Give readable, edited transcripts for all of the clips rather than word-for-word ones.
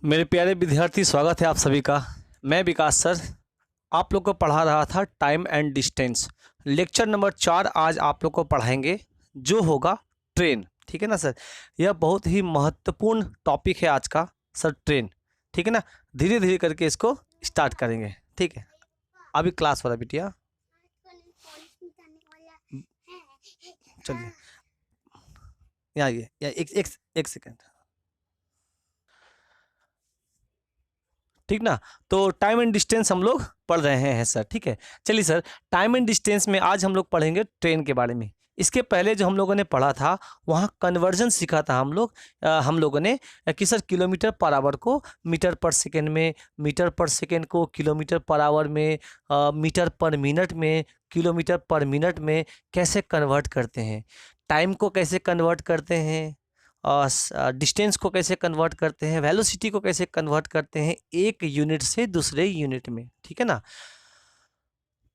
मेरे प्यारे विद्यार्थी, स्वागत है आप सभी का। मैं विकास सर आप लोग को पढ़ा रहा था time and distance. Lecture number 4 आज आप लोग को पढ़ाएंगे, जो होगा ट्रेन। ठीक है ना सर, यह बहुत ही महत्वपूर्ण टॉपिक है आज का सर, ट्रेन। ठीक है ना, धीरे धीरे करके इसको स्टार्ट करेंगे। ठीक है, अभी क्लास वाला बिटिया, चलिए यहाँ आइए, एक एक एक सेकेंड। ठीक ना, तो टाइम एंड डिस्टेंस हम लोग पढ़ रहे हैं सर। ठीक है, चलिए सर, टाइम एंड डिस्टेंस में आज हम लोग पढ़ेंगे ट्रेन के बारे में। इसके पहले जो हम लोगों ने पढ़ा था वहाँ कन्वर्जन सीखा था हम लोगों ने कि सर किलोमीटर पर आवर को मीटर पर सेकेंड में, मीटर पर सेकेंड को किलोमीटर पर आवर में, मीटर पर मिनट में, किलोमीटर पर मिनट में कैसे कन्वर्ट करते हैं, टाइम को कैसे कन्वर्ट करते हैं, डिस्टेंस को कैसे कन्वर्ट करते हैं, वेलोसिटी को कैसे कन्वर्ट करते हैं एक यूनिट से दूसरे यूनिट में। ठीक है ना,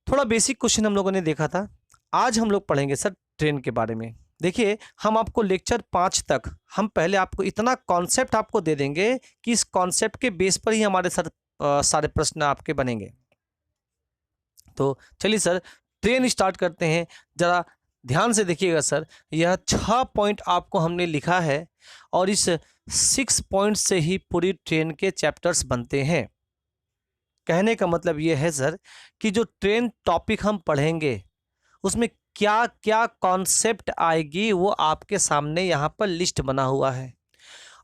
थोड़ा बेसिक क्वेश्चन हम लोगों ने देखा था। आज हम लोग पढ़ेंगे सर ट्रेन के बारे में। देखिए, हम आपको लेक्चर 5 तक हम पहले आपको इतना कॉन्सेप्ट आपको दे देंगे कि इस कॉन्सेप्ट के बेस पर ही हमारे सर सारे प्रश्न आपके बनेंगे। तो चलिए सर, ट्रेन स्टार्ट करते हैं। ज़रा ध्यान से देखिएगा सर, यह 6 पॉइंट आपको हमने लिखा है और इस 6 पॉइंट से ही पूरी ट्रेन के चैप्टर्स बनते हैं। कहने का मतलब ये है सर कि जो ट्रेन टॉपिक हम पढ़ेंगे उसमें क्या क्या कॉन्सेप्ट आएगी वो आपके सामने यहाँ पर लिस्ट बना हुआ है।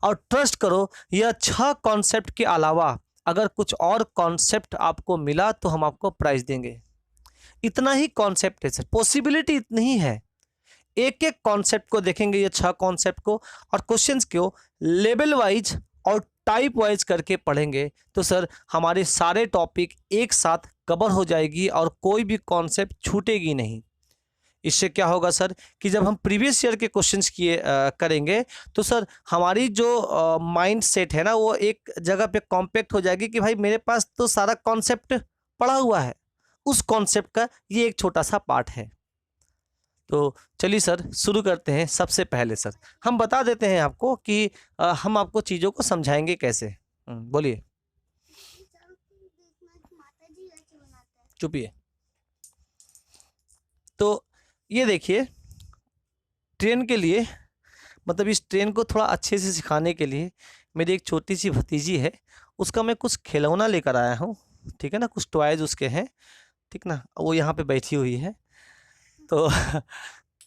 और ट्रस्ट करो, यह 6 कॉन्सेप्ट के अलावा अगर कुछ और कॉन्सेप्ट आपको मिला तो हम आपको प्राइज देंगे। इतना ही कॉन्सेप्ट है सर, पॉसिबिलिटी इतनी ही है। एक एक कॉन्सेप्ट को देखेंगे, ये 6 कॉन्सेप्ट को, और क्वेश्चंस को लेवल वाइज और टाइप वाइज करके पढ़ेंगे तो सर हमारे सारे टॉपिक एक साथ कवर हो जाएगी और कोई भी कॉन्सेप्ट छूटेगी नहीं। इससे क्या होगा सर कि जब हम प्रीवियस ईयर के क्वेश्चंस करेंगे तो सर हमारी जो माइंड सेट है ना, वो एक जगह पे कॉम्पैक्ट हो जाएगी कि भाई मेरे पास तो सारा कॉन्सेप्ट पढ़ा हुआ है, उस कॉन्सेप्ट का ये एक छोटा सा पार्ट है। तो चलिए सर शुरू करते हैं। सबसे पहले सर हम बता देते हैं आपको कि हम आपको चीज़ों को समझाएंगे कैसे। बोलिए, चुपिए। तो ये देखिए, ट्रेन के लिए मतलब इस ट्रेन को थोड़ा अच्छे से सिखाने के लिए मेरी एक छोटी सी भतीजी है, उसका मैं कुछ खिलौना लेकर आया हूँ। ठीक है ना, कुछ टॉयज उसके हैं। ठीक ना, वो यहाँ पे बैठी हुई है, तो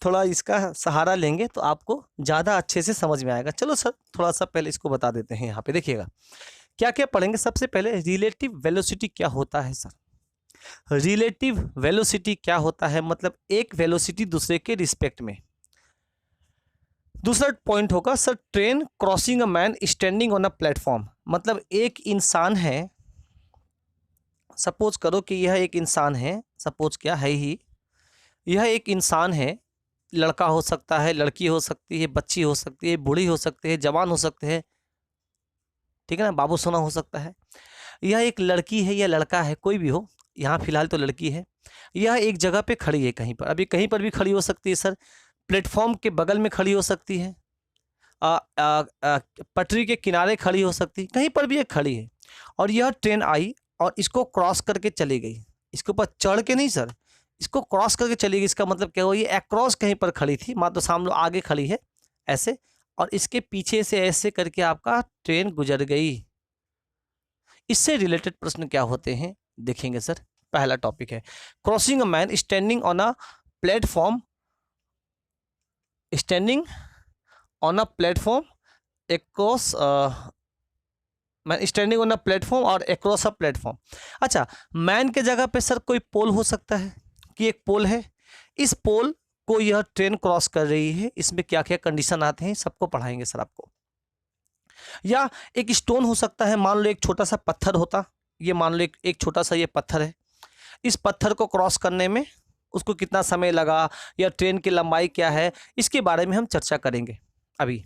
थोड़ा इसका सहारा लेंगे तो आपको ज़्यादा अच्छे से समझ में आएगा। चलो सर थोड़ा सा पहले इसको बता देते हैं। यहाँ पे देखिएगा क्या क्या पढ़ेंगे। सबसे पहले रिलेटिव वेलोसिटी क्या होता है सर। रिलेटिव वेलोसिटी क्या होता है, मतलब एक वेलोसिटी दूसरे के रिस्पेक्ट में। दूसरा पॉइंट होगा sir train crossing a man standing on a platform, मतलब एक इंसान है, सपोज करो कि यह एक इंसान है, सपोज क्या है ही, यह एक इंसान है, लड़का हो सकता है, लड़की हो सकती है, बच्ची हो सकती है, बूढ़ी हो सकती है, जवान हो सकते हैं, ठीक है ना, बाबू सोना हो सकता है। यह एक लड़की है या लड़का है, कोई भी हो, यहाँ फिलहाल तो लड़की है। यह एक जगह पे खड़ी है, कहीं पर, अभी कहीं पर भी खड़ी हो सकती है सर, प्लेटफॉर्म के बगल में खड़ी हो सकती है, पटरी के किनारे खड़ी हो सकती है, कहीं पर भी एक खड़ी है। और यह ट्रेन आई और इसको क्रॉस करके चली गई, इसके ऊपर चढ़ के नहीं सर, इसको क्रॉस करके चली गई। इसका मतलब क्या हुआ, ये अक्रॉस कहीं पर खड़ी थी, मान तो सामने आगे खड़ी है ऐसे, और इसके पीछे से ऐसे करके आपका ट्रेन गुजर गई। इससे रिलेटेड प्रश्न क्या होते हैं देखेंगे सर। पहला टॉपिक है crossing a man standing on a platform, standing on a platform across, man standing on a platform और अक्रॉस अ प्लेटफॉर्म। अच्छा, मैन के जगह पे सर कोई पोल हो सकता है कि एक पोल है, इस पोल को यह ट्रेन क्रॉस कर रही है, इसमें क्या क्या कंडीशन आते हैं सबको पढ़ाएंगे सर आपको। या एक स्टोन हो सकता है, मान लो एक छोटा सा पत्थर होता, ये मान लो एक छोटा सा ये पत्थर है, इस पत्थर को क्रॉस करने में उसको कितना समय लगा या ट्रेन की लंबाई क्या है, इसके बारे में हम चर्चा करेंगे अभी।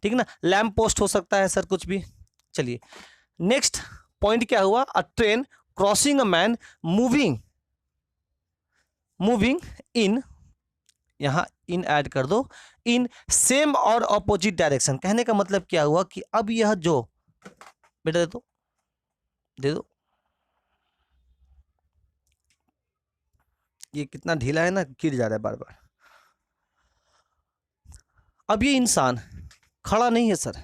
ठीक ना, लैंप पोस्ट हो सकता है सर, कुछ भी। चलिए नेक्स्ट पॉइंट क्या हुआ, अ train crossing a man moving in, यहाँ इन ऐड कर दो, इन सेम और ऑपोजिट डायरेक्शन। कहने का मतलब क्या हुआ कि अब यह जो बेटा दे दो, दे दो। ये कितना ढीला है ना, गिर जा रहा है बार बार। अब ये इंसान खड़ा नहीं है सर।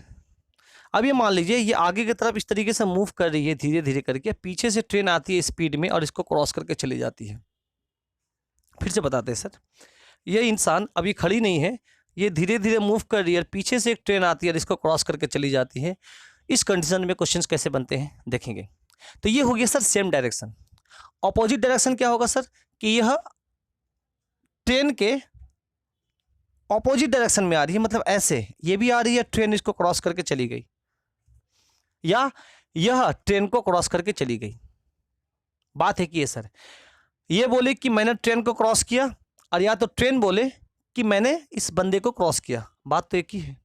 अब ये मान लीजिए ये आगे की तरफ इस तरीके से मूव कर रही है धीरे धीरे करके, पीछे से ट्रेन आती है स्पीड में और इसको क्रॉस करके चली जाती है। फिर से बताते हैं सर, ये इंसान अभी खड़ी नहीं है, ये धीरे धीरे मूव कर रही है, पीछे से एक ट्रेन आती है और इसको क्रॉस करके चली जाती है। इस कंडीशन में क्वेश्चंस कैसे बनते हैं देखेंगे। तो ये हो गया sir same direction. Opposite direction क्या होगा सर, कि यह ट्रेन के ऑपोजिट डायरेक्शन में आ रही है, मतलब ऐसे ये भी आ रही है, ट्रेन इसको क्रॉस करके चली गई, या यह ट्रेन को क्रॉस करके चली गई। बात है कि ये सर ये बोले कि मैंने ट्रेन को क्रॉस किया, और या तो ट्रेन बोले कि मैंने इस बंदे को क्रॉस किया, बात तो एक ही है।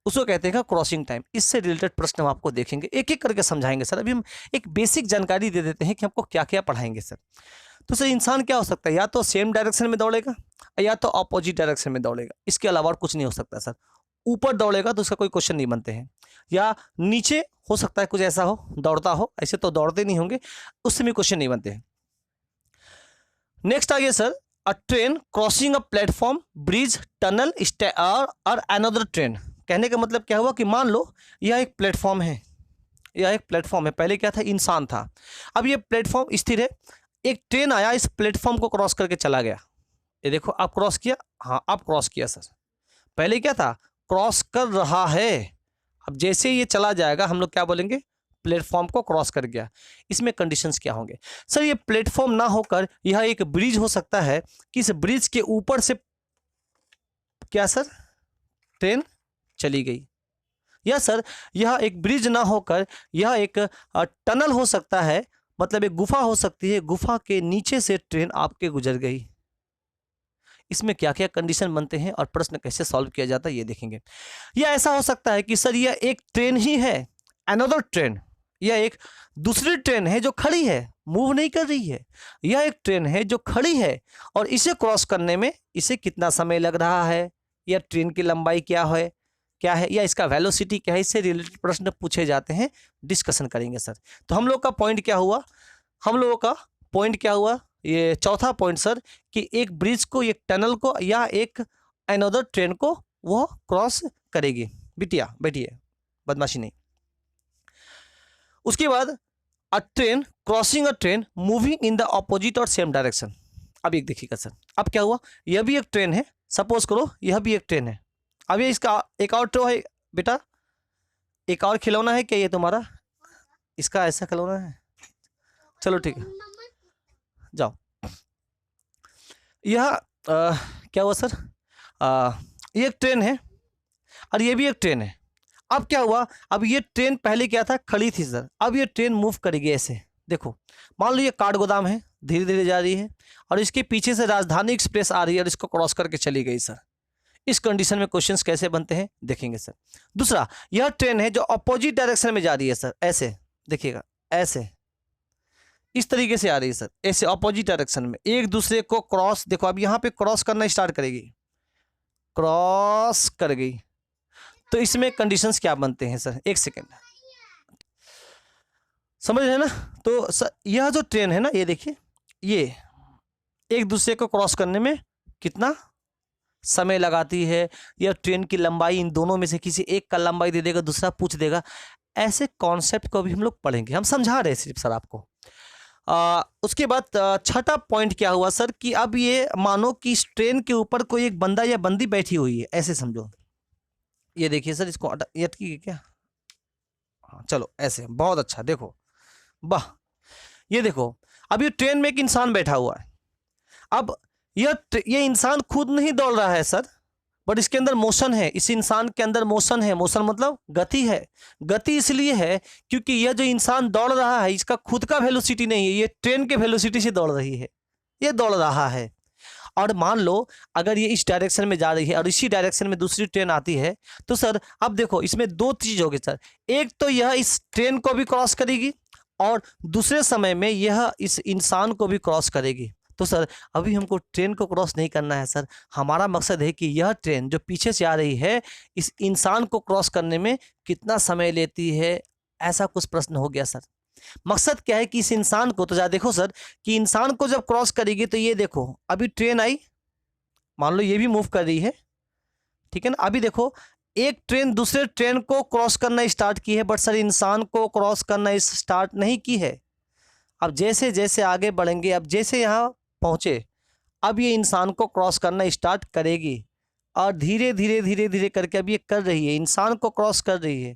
उसको कहते हैं क्रॉसिंग टाइम। इससे रिलेटेड प्रश्न हम आपको देखेंगे, एक एक करके समझाएंगे सर। अभी हम एक बेसिक जानकारी दे देते हैं कि हमको क्या क्या पढ़ाएंगे सर। तो सर इंसान क्या हो सकता है, या तो सेम डायरेक्शन में दौड़ेगा या तो अपोजिट डायरेक्शन में दौड़ेगा, इसके अलावा और कुछ नहीं हो सकता सर। ऊपर दौड़ेगा तो उसका कोई क्वेश्चन नहीं बनते हैं, या नीचे हो सकता है कुछ ऐसा हो दौड़ता हो, ऐसे तो दौड़ते नहीं होंगे, उससे भी क्वेश्चन नहीं बनते हैं। नेक्स्ट आ गया sir, a train crossing a platform, bridge, tunnel और अनदर ट्रेन। कहने का मतलब क्या हुआ कि मान लो यह एक प्लेटफॉर्म है, यह एक प्लेटफॉर्म है, पहले क्या था इंसान था, अब ये प्लेटफॉर्म स्थिर है, एक ट्रेन आया इस प्लेटफॉर्म को क्रॉस करके चला गया। ये देखो आप क्रॉस किया, हाँ आप क्रॉस किया सर, पहले क्या था क्रॉस कर रहा है, अब जैसे ये चला जाएगा हम लोग क्या बोलेंगे, प्लेटफॉर्म को क्रॉस कर गया। इसमें कंडीशंस क्या होंगे सर, ये प्लेटफॉर्म ना होकर यह एक ब्रिज हो सकता है, कि इस ब्रिज के ऊपर से क्या सर ट्रेन चली गई, या सर यह एक ब्रिज ना होकर यह एक टनल हो सकता है, मतलब एक गुफा हो सकती है, गुफा के नीचे से ट्रेन आपके गुजर गई। इसमें क्या क्या कंडीशन बनते हैं और प्रश्न कैसे सॉल्व किया जाता है ये देखेंगे। यह ऐसा हो सकता है कि सर यह एक ट्रेन ही है, अनदर ट्रेन, यह एक दूसरी ट्रेन है जो खड़ी है, मूव नहीं कर रही है, यह एक ट्रेन है जो खड़ी है और इसे क्रॉस करने में इसे कितना समय लग रहा है, या ट्रेन की लंबाई क्या है, या इसका वेलोसिटी क्या है, इससे रिलेटेड प्रश्न पूछे जाते हैं, डिस्कशन करेंगे सर। तो हम लोग का पॉइंट क्या हुआ, हम लोगों का पॉइंट क्या हुआ, ये चौथा पॉइंट सर, कि एक ब्रिज को, एक टनल को या एक अनदर ट्रेन को वो क्रॉस करेगी। बिटिया बैठिए, बदमाशी नहीं। उसके बाद अ train crossing a train moving in the opposite और सेम डायरेक्शन। अब एक देखिएगा सर, अब क्या हुआ, यह भी एक ट्रेन है, सपोज करो यह भी एक ट्रेन है, अब ये इसका एक और ट्रो है बेटा, एक और खिलौना है क्या ये तुम्हारा, इसका ऐसा खिलौना है, चलो ठीक है जाओ। यह क्या हुआ सर, ये एक ट्रेन है और ये भी एक ट्रेन है। अब क्या हुआ, अब ये ट्रेन पहले क्या था, खड़ी थी सर, अब ये ट्रेन मूव करेगी ऐसे। देखो मान लो ये काठ गोदाम है, धीरे धीरे जा रही है और इसके पीछे से राजधानी एक्सप्रेस आ रही है और इसको क्रॉस करके चली गई सर। इस कंडीशन में क्वेश्चंस कैसे बनते हैं देखेंगे सर। दूसरा, यह ट्रेन है जो अपोजिट डायरेक्शन में जा रही है सर, ऐसे देखिएगा, ऐसे इस तरीके से आ रही है सर, ऐसे अपोजिट डायरेक्शन में, एक दूसरे को क्रॉस, देखो अब यहाँ पे क्रॉस करना स्टार्ट करेगी, क्रॉस कर गई। तो इसमें कंडीशंस क्या बनते हैं सर, एक सेकेंड समझ रहे हैं ना। तो सर यह जो ट्रेन है ना, ये देखिए, ये एक दूसरे को क्रॉस करने में कितना समय लगाती है, या ट्रेन की लंबाई इन दोनों में से किसी एक का लंबाई दे देगा, दूसरा पूछ देगा। ऐसे कॉन्सेप्ट को भी हम लोग पढ़ेंगे, हम समझा रहे हैं सिर्फ सर आपको। उसके बाद छठा पॉइंट क्या हुआ सर, कि अब ये मानो कि इस ट्रेन के ऊपर कोई एक बंदा या बंदी बैठी हुई है, ऐसे समझो। ये देखिए सर, इसको अटकी क्या, हाँ चलो ऐसे, बहुत अच्छा, देखो वाह, ये देखो अब ये ट्रेन में एक इंसान बैठा हुआ है। अब ये इंसान खुद नहीं दौड़ रहा है सर, बट इसके अंदर मोशन है, इस इंसान के अंदर मोशन है, मोशन मतलब गति है। गति इसलिए है क्योंकि यह जो इंसान दौड़ रहा है इसका खुद का वेलोसिटी नहीं है, ये ट्रेन के वेलोसिटी से दौड़ रही है, ये दौड़ रहा है। और मान लो अगर ये इस डायरेक्शन में जा रही है और इसी डायरेक्शन में दूसरी ट्रेन आती है, तो सर अब देखो इसमें दो चीज होगी सर, एक तो यह इस ट्रेन को भी क्रॉस करेगी और दूसरे समय में यह इस इंसान को भी क्रॉस करेगी। तो सर अभी हमको ट्रेन को क्रॉस नहीं करना है सर, हमारा मकसद है कि यह ट्रेन जो पीछे से आ रही है इस इंसान को क्रॉस करने में कितना समय लेती है, ऐसा कुछ प्रश्न हो गया सर। मकसद क्या है कि इस इंसान को, तो जरा देखो सर कि इंसान को जब क्रॉस करेगी तो ये देखो अभी ट्रेन आई, मान लो ये भी मूव कर रही है, ठीक है ना। अभी देखो एक ट्रेन दूसरे ट्रेन को क्रॉस करना स्टार्ट की है, बट सर इंसान को क्रॉस करना स्टार्ट नहीं की है। अब जैसे जैसे आगे बढ़ेंगे, अब जैसे यहाँ पहुँचे, अब ये इंसान को क्रॉस करना स्टार्ट करेगी और धीरे धीरे धीरे धीरे करके अब ये कर रही है, इंसान को क्रॉस कर रही है,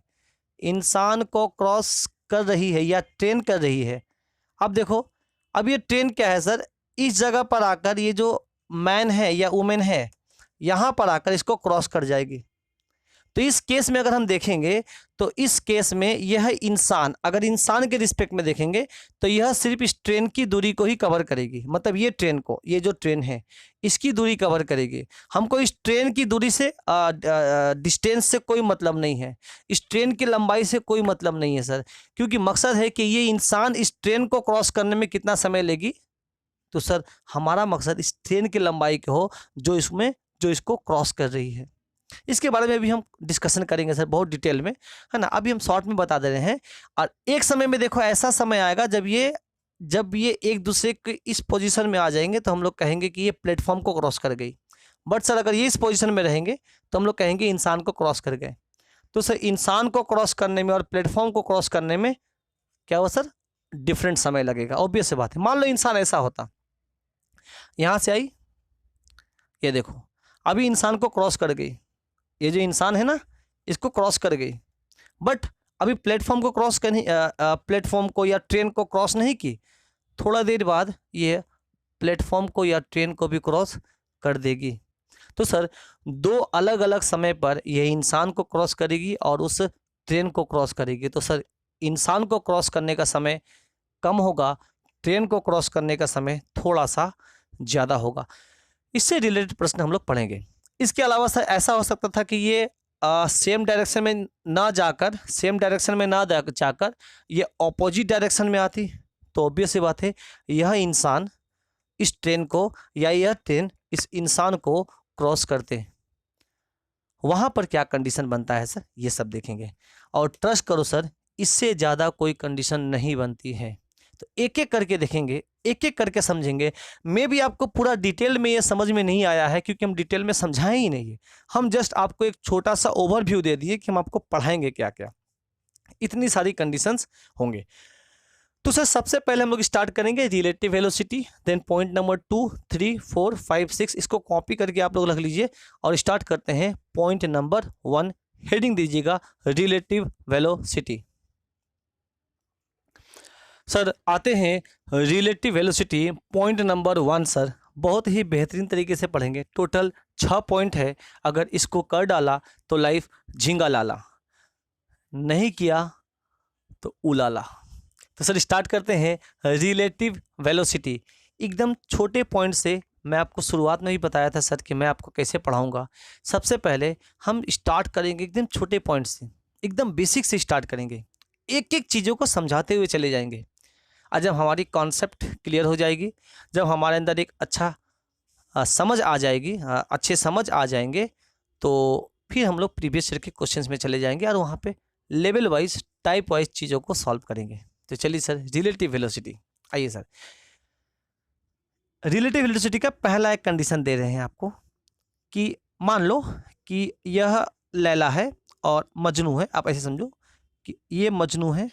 इंसान को क्रॉस कर रही है या ट्रेन कर रही है। अब देखो अब ये ट्रेन क्या है सर, इस जगह पर आकर ये जो मैन है या वुमेन है यहाँ पर आकर इसको क्रॉस कर जाएगी। तो इस केस में अगर हम देखेंगे तो इस केस में यह इंसान, अगर इंसान के रिस्पेक्ट में देखेंगे तो यह सिर्फ इस ट्रेन की दूरी को ही कवर करेगी, मतलब ये ट्रेन को, ये जो ट्रेन है इसकी दूरी कवर करेगी। हमको इस ट्रेन की दूरी से डिस्टेंस से कोई मतलब नहीं है, इस ट्रेन की लंबाई से कोई मतलब नहीं है सर, क्योंकि मकसद है कि ये इंसान इस ट्रेन को क्रॉस करने में कितना समय लेगी। तो सर हमारा मकसद इस ट्रेन की लंबाई के हो जो इसको क्रॉस कर रही है। इसके बारे में भी हम डिस्कशन करेंगे सर बहुत डिटेल में, है ना। अभी हम शॉर्ट में बता दे रहे हैं। और एक समय में देखो ऐसा समय आएगा जब ये एक दूसरे के इस पोजीशन में आ जाएंगे तो हम लोग कहेंगे कि ये प्लेटफॉर्म को क्रॉस कर गई। बट सर अगर ये इस पोजीशन में रहेंगे तो हम लोग कहेंगे इंसान को क्रॉस कर गए। तो सर इंसान को क्रॉस करने में और प्लेटफॉर्म को क्रॉस करने में क्या हुआ सर, डिफरेंट समय लगेगा। ऑब्वियस सी बात है। मान लो इंसान ऐसा होता, यहाँ से आई, ये देखो अभी इंसान को क्रॉस कर गई, ये जो इंसान है ना इसको क्रॉस कर गई, बट अभी प्लेटफॉर्म को क्रॉस करनी, प्लेटफॉर्म को या ट्रेन को क्रॉस नहीं की। थोड़ा देर बाद ये प्लेटफॉर्म को या ट्रेन को भी क्रॉस कर देगी। तो सर दो अलग अलग समय पर यह इंसान को क्रॉस करेगी और उस ट्रेन को क्रॉस करेगी। तो सर इंसान को क्रॉस करने का समय कम होगा, ट्रेन को क्रॉस करने का समय थोड़ा सा ज़्यादा होगा। इससे रिलेटेड प्रश्न हम लोग पढ़ेंगे। इसके अलावा सर ऐसा हो सकता था कि ये सेम डायरेक्शन में ना जाकर ये ऑपोजिट डायरेक्शन में आती, तो ऑब्वियस सी बात है यह इंसान इस ट्रेन को या यह ट्रेन इस इंसान को क्रॉस करते, वहाँ पर क्या कंडीशन बनता है सर, ये सब देखेंगे। और ट्रस्ट करो सर इससे ज़्यादा कोई कंडीशन नहीं बनती है। तो एक एक करके देखेंगे, एक एक करके समझेंगे। मे भी आपको पूरा डिटेल में ये समझ में नहीं आया है क्योंकि हम डिटेल में समझाए ही नहीं है, हम जस्ट आपको एक छोटा सा ओवरव्यू दे दिए कि हम आपको पढ़ाएंगे क्या क्या। इतनी सारी कंडीशंस होंगे। तो सर सबसे पहले हम लोग स्टार्ट करेंगे relative velocity, then point number 2, 3, 4, 5, 6 इसको कॉपी करके आप लोग रख लीजिए और स्टार्ट करते हैं पॉइंट नंबर 1। हेडिंग दीजिएगा रिलेटिव वेलोसिटी। सर आते हैं relative velocity point number 1। Sir बहुत ही बेहतरीन तरीके से पढ़ेंगे। टोटल 6 पॉइंट है, अगर इसको कर डाला तो लाइफ झिंगा लाला, नहीं किया तो उलाला। तो सर स्टार्ट करते हैं रिलेटिव वेलोसिटी। एकदम छोटे पॉइंट से मैं आपको शुरुआत में भी बताया था सर कि मैं आपको कैसे पढ़ाऊंगा। सबसे पहले हम स्टार्ट करेंगे एकदम छोटे पॉइंट से, एकदम बेसिक से स्टार्ट करेंगे, एक एक चीज़ों को समझाते हुए चले जाएंगे। और जब हमारी कॉन्सेप्ट क्लियर हो जाएगी, जब हमारे अंदर एक अच्छा समझ आ जाएगी, अच्छे समझ आ जाएंगे, तो फिर हम लोग प्रीवियस ईयर के क्वेश्चंस में चले जाएंगे और वहाँ पे लेवल वाइज टाइप वाइज चीज़ों को सॉल्व करेंगे। तो चलिए सर रिलेटिव वेलोसिटी, आइए सर रिलेटिव वेलोसिटी का पहला एक कंडीशन दे रहे हैं आपको कि मान लो कि यह लैला है और मजनू है। आप ऐसे समझो कि ये मजनू है,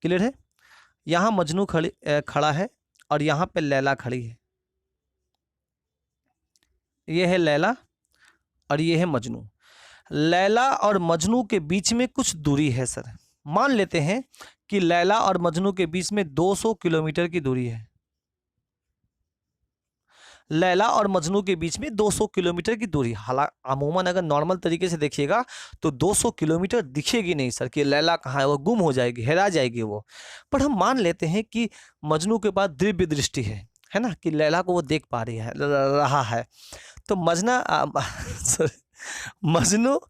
क्लियर है, यहाँ मजनू खड़ा है और यहाँ पे लैला खड़ी है। ये है लैला और ये है मजनू। लैला और मजनू के बीच में कुछ दूरी है सर। मान लेते हैं कि लैला और मजनू के बीच में 200 किलोमीटर की दूरी है। लैला और मजनू के बीच में 200 किलोमीटर की दूरी। हालांकि अमूमन अगर नॉर्मल तरीके से देखिएगा तो 200 किलोमीटर दिखेगी नहीं सर कि लैला कहाँ है, वो गुम हो जाएगी, हेरा जाएगी वो। पर हम मान लेते हैं कि मजनू के पास दिव्य दृष्टि है ना, कि लैला को वो देख पा रहा है। तो मजनू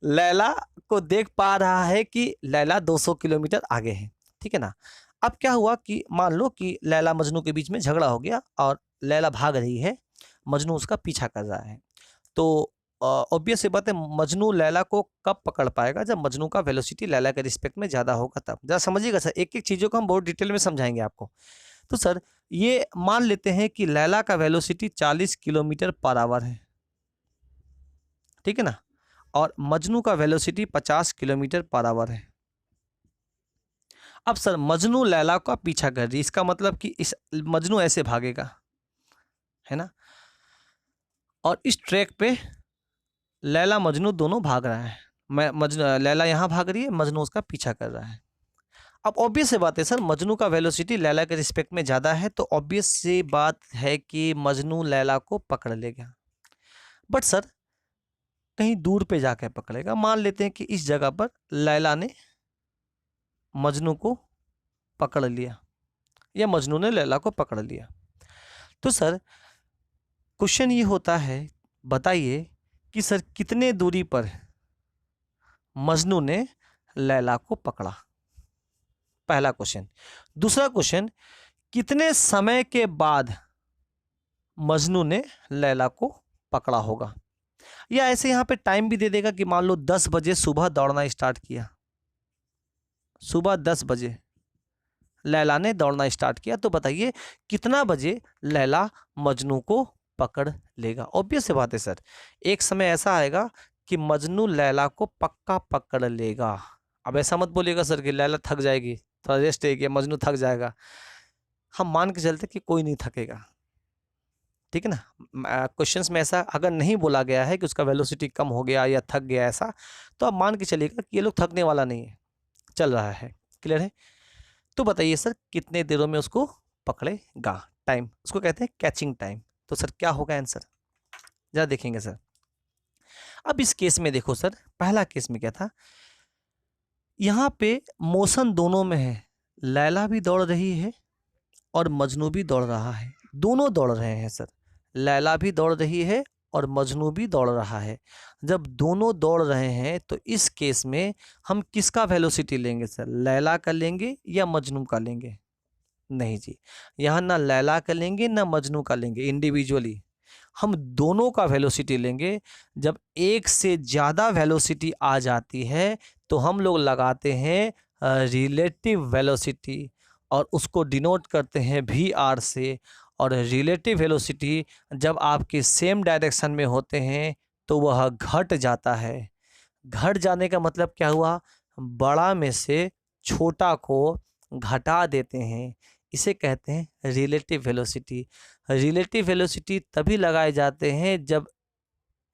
लैला को देख पा रहा है कि लैला 200 किलोमीटर आगे है, ठीक है ना। अब क्या हुआ कि मान लो कि लैला मजनू के बीच में झगड़ा हो गया और लैला भाग रही है, मजनू उसका पीछा कर रहा है। तो ऑब्वियस सी बात है, मजनू लैला को कब पकड़ पाएगा? जब मजनू का वेलोसिटी लैला के रिस्पेक्ट में ज़्यादा होगा तब। जरा समझिएगा सर, एक एक चीज़ों को हम बहुत डिटेल में समझाएंगे आपको। तो सर ये मान लेते हैं कि लैला का वेलोसिटी 40 किलोमीटर पर आवर है, ठीक है ना, और मजनू का वेलोसिटी 50 किलोमीटर पर आवर है। अब सर मजनू लैला का पीछा कर रही है, इसका मतलब कि इस मजनू ऐसे भागेगा, है ना, और इस ट्रैक पे लैला मजनू दोनों भाग रहा है। लैला यहाँ भाग रही है, मजनू उसका पीछा कर रहा है। अब ऑब्वियस सी बात है सर, मजनू का वेलोसिटी लैला के रिस्पेक्ट में ज़्यादा है, तो ऑब्वियस सी बात है कि मजनू लैला को पकड़ लेगा। बट सर कहीं दूर पे जाकर पकड़ेगा। मान लेते हैं कि इस जगह पर लैला ने मजनू को पकड़ लिया या मजनू ने लैला को पकड़ लिया। तो सर क्वेश्चन ये होता है, बताइए कि सर कितने दूरी पर मजनू ने लैला को पकड़ा? पहला क्वेश्चन। दूसरा क्वेश्चन, कितने समय के बाद मजनू ने लैला को पकड़ा होगा? या ऐसे यहां पे टाइम भी दे देगा कि मान लो 10 बजे सुबह दौड़ना स्टार्ट किया, सुबह 10 बजे लैला ने दौड़ना स्टार्ट किया, तो बताइए कितना बजे लैला मजनू को पकड़ लेगा? ऑब्वियस सी बात है सर, एक समय ऐसा आएगा कि मजनू लैला को पक्का पकड़ लेगा। अब ऐसा मत बोलिएगा सर कि लैला थक जाएगी, थोड़ा रेस्ट है, मजनू थक जाएगा। हम मान के चलते कि कोई नहीं थकेगा, ठीक है ना। क्वेश्चंस में ऐसा अगर नहीं बोला गया है कि उसका वेलोसिटी कम हो गया या थक गया ऐसा, तो आप मान के चलिएगा कि ये लोग थकने वाला नहीं है, चल रहा है। क्लियर है? तो बताइए सर कितने देरों में उसको पकड़ेगा? टाइम, उसको कहते हैं कैचिंग टाइम। तो सर क्या होगा आंसर? जरा देखेंगे सर। अब इस केस में देखो सर, पहला केस में क्या था, यहाँ पे मोशन दोनों में है, लैला भी दौड़ रही है और मजनू भी दौड़ रहा है, दोनों दौड़ रहे हैं सर। लैला भी दौड़ रही है और मजनू भी दौड़ रहा है। जब दोनों दौड़ रहे हैं तो इस केस में हम किसका वेलोसिटी लेंगे सर? लैला का लेंगे या मजनू का लेंगे? नहीं जी, यहाँ ना लैला का लेंगे ना मजनू का लेंगे, इंडिविजुअली हम दोनों का वेलोसिटी लेंगे। जब एक से ज़्यादा वेलोसिटी आ जाती है तो हम लोग लगाते हैं रिलेटिव वेलोसिटी और उसको डिनोट करते हैं VR से। और रिलेटिव वेलोसिटी जब आपके सेम डायरेक्शन में होते हैं तो वह घट जाता है। घट जाने का मतलब क्या हुआ? बड़ा में से छोटा को घटा देते हैं, इसे कहते हैं रिलेटिव वेलोसिटी। रिलेटिव वेलोसिटी तभी लगाए जाते हैं जब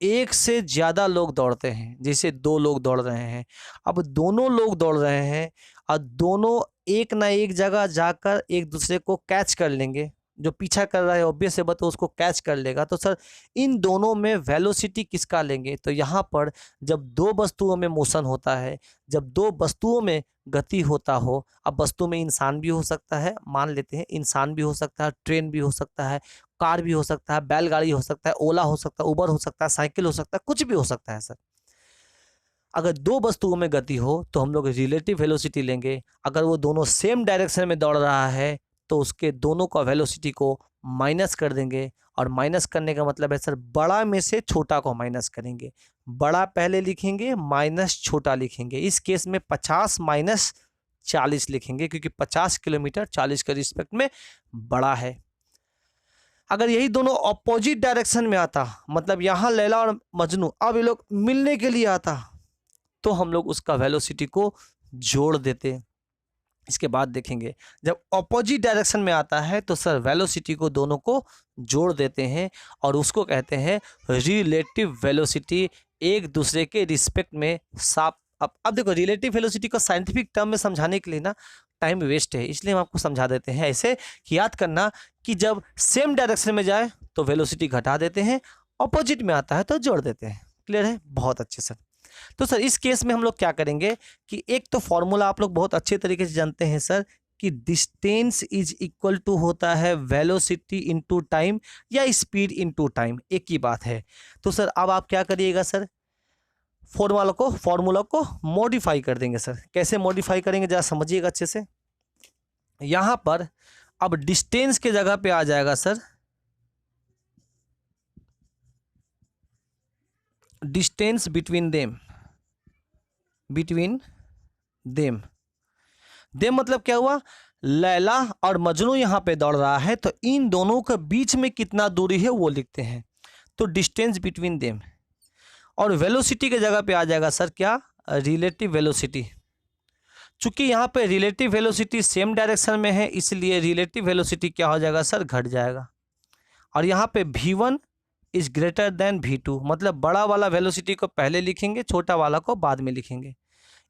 एक से ज़्यादा लोग दौड़ते हैं, जैसे 2 लोग दौड़ रहे हैं। अब दोनों लोग दौड़ रहे हैं और दोनों एक ना एक जगह जाकर एक दूसरे को कैच कर लेंगे। जो पीछा कर रहा है ऑब्वियस है, तो उसको कैच कर लेगा। तो सर इन दोनों में वेलोसिटी किसका लेंगे? तो यहाँ पर जब 2 वस्तुओं में मोशन होता है, जब 2 वस्तुओं में गति होता हो, अब वस्तु में इंसान भी हो सकता है, मान लेते हैं इंसान भी हो सकता है, ट्रेन भी हो सकता है, कार भी हो सकता है, बैलगाड़ी हो सकता है, ओला हो सकता है, उबर हो सकता है, साइकिल हो सकता है, कुछ भी हो सकता है सर। अगर 2 वस्तुओं में गति हो तो हम लोग रिलेटिव वेलोसिटी लेंगे। अगर वो दोनों सेम डायरेक्शन में दौड़ रहा है तो उसके दोनों का वेलोसिटी को माइनस कर देंगे। और माइनस करने का मतलब है सर बड़ा में से छोटा को माइनस करेंगे। बड़ा पहले लिखेंगे, माइनस छोटा लिखेंगे। इस केस में 50 माइनस 40 लिखेंगे, क्योंकि 50 किलोमीटर 40 के रिस्पेक्ट में बड़ा है। अगर यही दोनों ऑपोजिट डायरेक्शन में आता, मतलब यहाँ लैला और मजनू अब ये लोग मिलने के लिए आता, तो हम लोग उसका वेलोसिटी को जोड़ देते। इसके बाद देखेंगे जब ऑपोजिट डायरेक्शन में आता है तो सर वेलोसिटी को दोनों को जोड़ देते हैं और उसको कहते हैं रिलेटिव वेलोसिटी, एक दूसरे के रिस्पेक्ट में साफ। अब देखो रिलेटिव वेलोसिटी को साइंटिफिक टर्म में समझाने के लिए ना टाइम वेस्ट है, इसलिए हम आपको समझा देते हैं। ऐसे याद करना कि जब सेम डायरेक्शन में जाए तो वेलोसिटी घटा देते हैं, ऑपोजिट में आता है तो जोड़ देते हैं। क्लियर है? बहुत अच्छे सर। तो सर इस केस में हम लोग क्या करेंगे कि एक तो फॉर्मूला आप लोग बहुत अच्छे तरीके से जानते हैं सर कि डिस्टेंस इज इक्वल टू होता है वेलोसिटी इनटू टाइम या स्पीड इनटू टाइम, एक ही बात है। तो सर अब आप क्या करिएगा सर, फॉर्मूला को मॉडिफाई कर देंगे सर। कैसे मॉडिफाई करेंगे जरा समझिएगा अच्छे से। यहाँ पर अब डिस्टेंस के जगह पे आ जाएगा sir distance between them, them मतलब क्या हुआ, लैला और मजनू यहाँ पे दौड़ रहा है, तो इन दोनों के बीच में कितना दूरी है वो लिखते हैं, तो डिस्टेंस बिटवीन देम। और वेलोसिटी के जगह पे आ जाएगा सर क्या, रिलेटिव वेलोसिटी। चूंकि यहाँ पे रिलेटिव वेलोसिटी सेम डायरेक्शन में है, इसलिए रिलेटिव वेलोसिटी क्या हो जाएगा सर, घट जाएगा। और यहाँ पे v1 is greater than v2, मतलब बड़ा वाला वेलोसिटी को पहले लिखेंगे, छोटा वाला को बाद में लिखेंगे,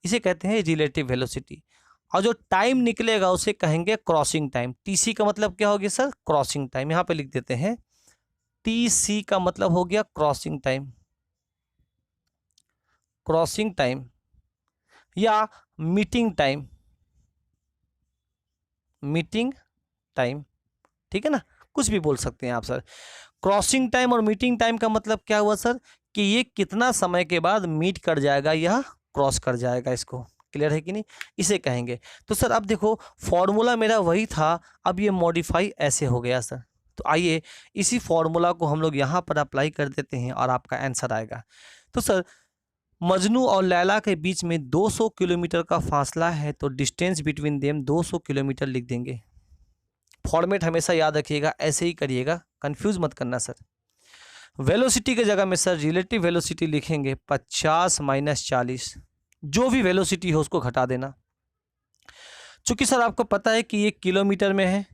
इसे कहते हैं रिलेटिव वेलोसिटी। और जो टाइम निकलेगा उसे कहेंगे क्रॉसिंग टाइम। टीसी का मतलब क्या हो गया सर, क्रॉसिंग टाइम। यहाँ पे लिख देते हैं टीसी का मतलब हो गया क्रॉसिंग टाइम, क्रॉसिंग टाइम या मीटिंग टाइम, मीटिंग टाइम, ठीक है ना, कुछ भी बोल सकते हैं आप सर। क्रॉसिंग टाइम और मीटिंग टाइम का मतलब क्या हुआ सर, कि ये कितना समय के बाद मीट कर जाएगा या क्रॉस कर जाएगा, इसको क्लियर है कि नहीं, इसे कहेंगे। तो सर अब देखो फॉर्मूला मेरा वही था, अब ये मॉडिफाई ऐसे हो गया सर। तो आइए इसी फॉर्मूला को हम लोग यहाँ पर अप्लाई कर देते हैं और आपका आंसर आएगा। तो सर मजनू और लैला के बीच में 200 किलोमीटर का फासला है, तो डिस्टेंस बिटवीन देम 200 किलोमीटर लिख देंगे। फॉर्मेट हमेशा याद रखिएगा, ऐसे ही करिएगा, कंफ्यूज मत करना सर। वेलोसिटी की जगह में सर रिलेटिव वेलोसिटी लिखेंगे 50 - 40, जो भी वेलोसिटी हो उसको घटा देना। चूंकि सर आपको पता है कि ये किलोमीटर में है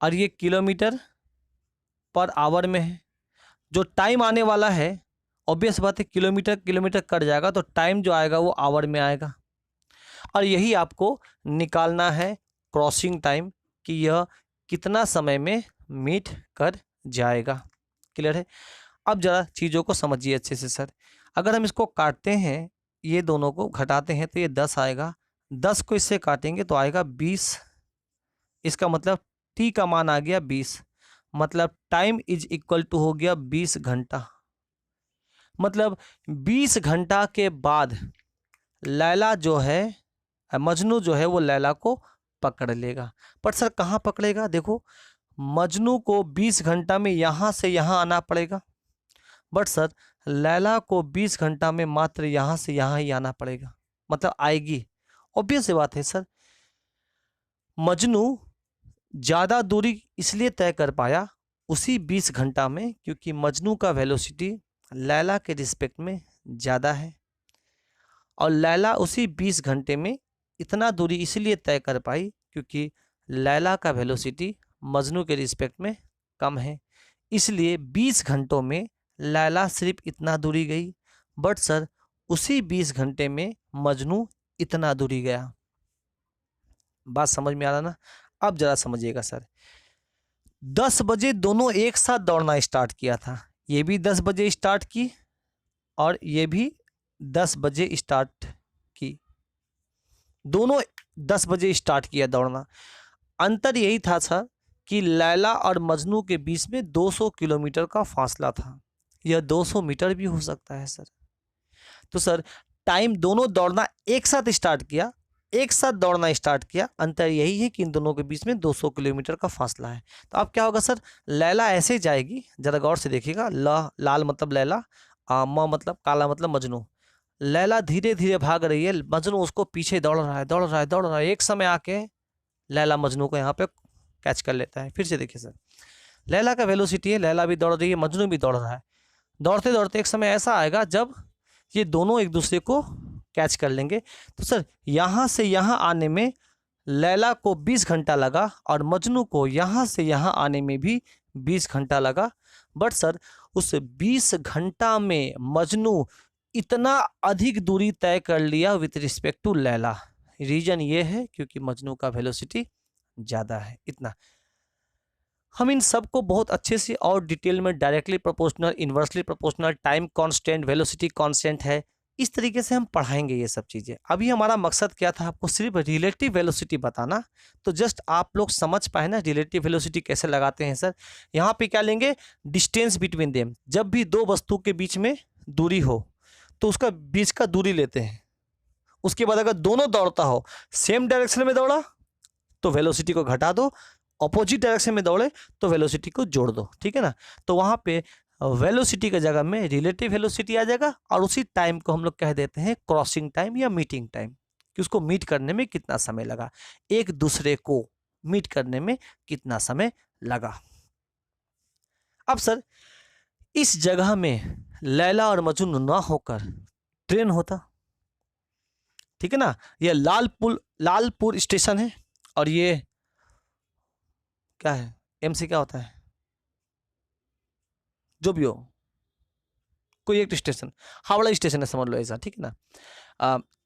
और ये किलोमीटर पर आवर में है, जो टाइम आने वाला है ऑब्वियस बात है किलोमीटर किलोमीटर कट जाएगा, तो टाइम जो आएगा वो आवर में आएगा। और यही आपको निकालना है क्रॉसिंग टाइम, कि यह कितना समय में मीट कर जाएगा। क्लियर है। अब जरा चीज़ों को समझिए अच्छे से सर। अगर हम इसको काटते हैं, ये दोनों को घटाते हैं तो ये 10 आएगा, 10 को इससे काटेंगे तो आएगा 20। इसका मतलब टी का मान आ गया 20, मतलब टाइम इज इक्वल टू हो गया 20 घंटा। मतलब 20 घंटा के बाद लैला जो है, मजनू जो है वो लैला को पकड़ लेगा। पर सर कहाँ पकड़ेगा, देखो मजनू को 20 घंटा में यहाँ से यहाँ आना पड़ेगा, बट सर लैला को 20 घंटा में मात्र यहाँ से यहाँ ही आना पड़ेगा, मतलब आएगी। ऑब्वियस सी बात है सर, मजनू ज़्यादा दूरी इसलिए तय कर पाया उसी 20 घंटा में, क्योंकि मजनू का वेलोसिटी लैला के रिस्पेक्ट में ज़्यादा है, और लैला उसी 20 घंटे में इतना दूरी इसलिए तय कर पाई क्योंकि लैला का वेलोसिटी मजनू के रिस्पेक्ट में कम है। इसलिए 20 घंटों में लैला सिर्फ इतना दूरी गई, बट सर उसी 20 घंटे में मजनू इतना दूरी गया। बात समझ में आ रहा ना। अब जरा समझिएगा सर, 10 बजे दोनों एक साथ दौड़ना स्टार्ट किया था, ये भी 10 बजे स्टार्ट की और ये भी 10 बजे स्टार्ट की, दोनों 10 बजे स्टार्ट किया दौड़ना। अंतर यही था सर कि लैला और मजनू के बीच में 200 किलोमीटर का फासला था, यह 200 मीटर भी हो सकता है सर। तो सर टाइम दोनों दौड़ना एक साथ स्टार्ट किया, एक साथ दौड़ना स्टार्ट किया, अंतर यही है कि इन दोनों के बीच में 200 किलोमीटर का फासला है। तो अब क्या होगा सर, लैला ऐसे जाएगी, जरा गौर से देखिएगा, लाल मतलब लैला, म मतलब काला मतलब मजनू। लैला धीरे धीरे भाग रही है, मजनू उसको पीछे दौड़ रहा है, दौड़ रहा है, दौड़ रहा है। एक समय आके लैला मजनू को यहाँ पे कैच कर लेता है। फिर से देखिए सर, लैला का वेलोसिटी है, लैला भी दौड़ रही है, मजनू भी दौड़ रहा है। दौड़ते दौड़ते एक समय ऐसा आएगा जब ये दोनों एक दूसरे को कैच कर लेंगे। तो सर यहाँ से यहाँ आने में लैला को 20 घंटा लगा और मजनू को यहाँ से यहाँ आने में भी 20 घंटा लगा, बट सर उस 20 घंटा में मजनू इतना अधिक दूरी तय कर लिया with respect to Laila. Reason ये है क्योंकि मजनू का वेलोसिटी ज़्यादा है। इतना हम इन सब को बहुत अच्छे से और डिटेल में directly proportional, inversely proportional, time constant, velocity constant है, इस तरीके से हम पढ़ाएंगे ये सब चीज़ें। अभी हमारा मकसद क्या था, आपको सिर्फ रिलेटिव वेलोसिटी बताना, तो जस्ट आप लोग समझ पाए ना रिलेटिव वेलोसिटी कैसे लगाते हैं सर। यहाँ पे क्या लेंगे, डिस्टेंस बिटवीन देम। जब भी दो वस्तु के बीच में दूरी हो तो उसका बीच का दूरी लेते हैं। उसके बाद अगर दोनों दौड़ता हो, सेम डायरेक्शन में दौड़ा तो वेलोसिटी को घटा दो, अपोजिट डायरेक्शन में दौड़े तो वेलोसिटी को जोड़ दो, ठीक है ना। तो वहाँ पे वेलोसिटी की जगह में रिलेटिव वेलोसिटी आ जाएगा, और उसी टाइम को हम लोग कह देते हैं क्रॉसिंग टाइम या मीटिंग टाइम, कि उसको मीट करने में कितना समय लगा, एक दूसरे को मीट करने में कितना समय लगा। अब सर इस जगह में लैला और मजनू ना होकर ट्रेन होता, ठीक है ना, ये लालपुर स्टेशन है, और ये क्या है, एम से क्या होता है, जो भी हो, कोई एक स्टेशन, हावड़ा स्टेशन है समझ लो ऐसा, ठीक है ना।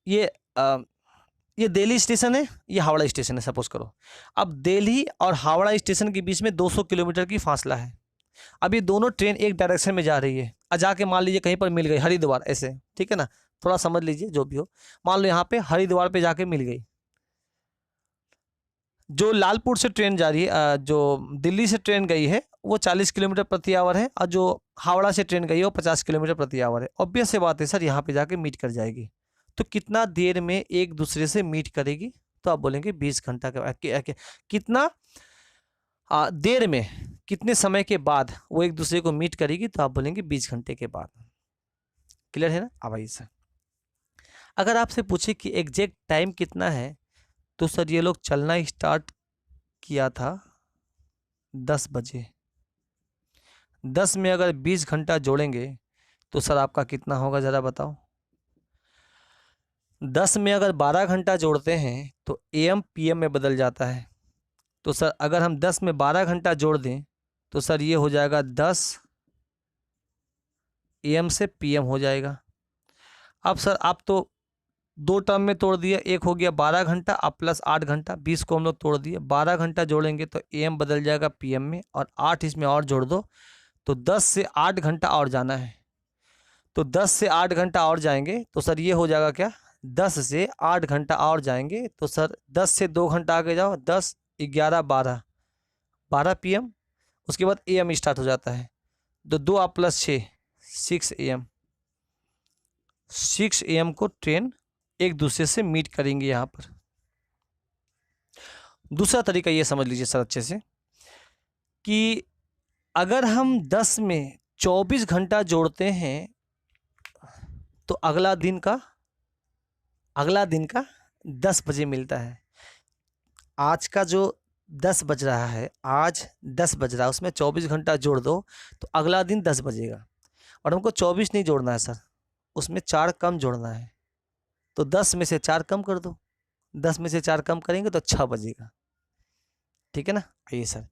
ये ये दिल्ली स्टेशन है, ये हावड़ा स्टेशन है सपोज करो। अब दिल्ली और हावड़ा स्टेशन के बीच में 200 किलोमीटर की फासला है। अब ये दोनों ट्रेन एक डायरेक्शन में जा रही है, जाके मान लीजिए कहीं पर मिल गई, हरिद्वार ऐसे, ठीक है ना, थोड़ा समझ लीजिए जो भी हो, मान लो यहाँ पे हरिद्वार पे जाके मिल गई। जो लालपुर से ट्रेन जा रही है, जो दिल्ली से ट्रेन गई है वो 40 किलोमीटर प्रति आवर है, और जो हावड़ा से ट्रेन गई है वो 50 किलोमीटर प्रति आवर है। ऑब्वियस से बात है सर, यहाँ पे जाके मीट कर जाएगी, तो कितना देर में एक दूसरे से मीट करेगी, तो आप बोलेंगे 20 घंटा के कितना देर में, कितने समय के बाद वो एक दूसरे को मीट करेगी, तो आप बोलेंगे 20 घंटे के बाद। क्लियर है ना। अब आइए सर, अगर आपसे पूछे कि एग्जैक्ट टाइम कितना है, तो सर ये लोग चलना स्टार्ट किया था 10 बजे। 10 में अगर 20 घंटा जोड़ेंगे तो सर आपका कितना होगा ज़रा बताओ। 10 में अगर 12 घंटा जोड़ते हैं तो AM PM में बदल जाता है, तो सर अगर हम 10 में 12 घंटा जोड़ दें तो सर ये हो जाएगा 10 AM से PM हो जाएगा। अब सर आप तो दो टर्म में तोड़ दिए, एक हो गया 12 घंटा अब प्लस 8 घंटा, 20 को हम लोग तोड़ दिए, 12 घंटा जोड़ेंगे तो AM बदल जाएगा PM में, और 8 इसमें और जोड़ दो तो 10 से 8 घंटा और जाना है। तो 10 से 8 घंटा और जाएंगे तो सर ये हो जाएगा क्या, 10 से 8 घंटा और जाएंगे तो सर 10 से 2 घंटा आगे जाओ, 10 11 12 PM, उसके बाद AM स्टार्ट हो जाता है, तो 2 आप प्लस 6 6 AM, 6 AM को ट्रेन एक दूसरे से मीट करेंगे। यहाँ पर दूसरा तरीका ये समझ लीजिए सर अच्छे से, कि अगर हम 10 में 24 घंटा जोड़ते हैं तो अगला दिन का 10 बजे मिलता है। आज का जो 10 बज रहा है, आज 10 बज रहा है, उसमें 24 घंटा जोड़ दो तो अगला दिन 10 बजेगा, और हमको 24 नहीं जोड़ना है सर, उसमें 4 कम जोड़ना है, तो 10 में से 4 कम कर दो, 10 में से 4 कम करेंगे तो 6 बजेगा, ठीक है ना। आइए सर,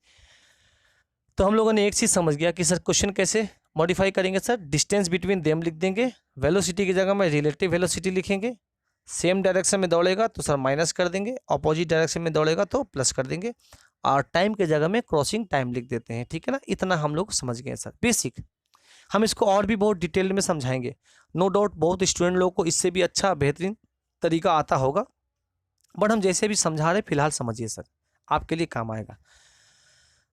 तो हम लोगों ने एक चीज़ समझ गया कि सर क्वेश्चन कैसे मॉडिफाई करेंगे। सर डिस्टेंस बिटवीन देम लिख देंगे, वेलोसिटी की जगह में रिलेटिव वेलोसिटी लिखेंगे, सेम डायरेक्शन में दौड़ेगा तो सर माइनस कर देंगे, अपोजिट डायरेक्शन में दौड़ेगा तो प्लस कर देंगे, और टाइम की जगह में क्रॉसिंग टाइम लिख देते हैं, ठीक है ना। इतना हम लोग समझ गए सर बेसिक। हम इसको और भी बहुत डिटेल में समझाएंगे, नो डाउट बहुत स्टूडेंट लोगों को इससे भी अच्छा बेहतरीन तरीका आता होगा, बट हम जैसे भी समझा रहे फिलहाल समझिए सर, आपके लिए काम आएगा।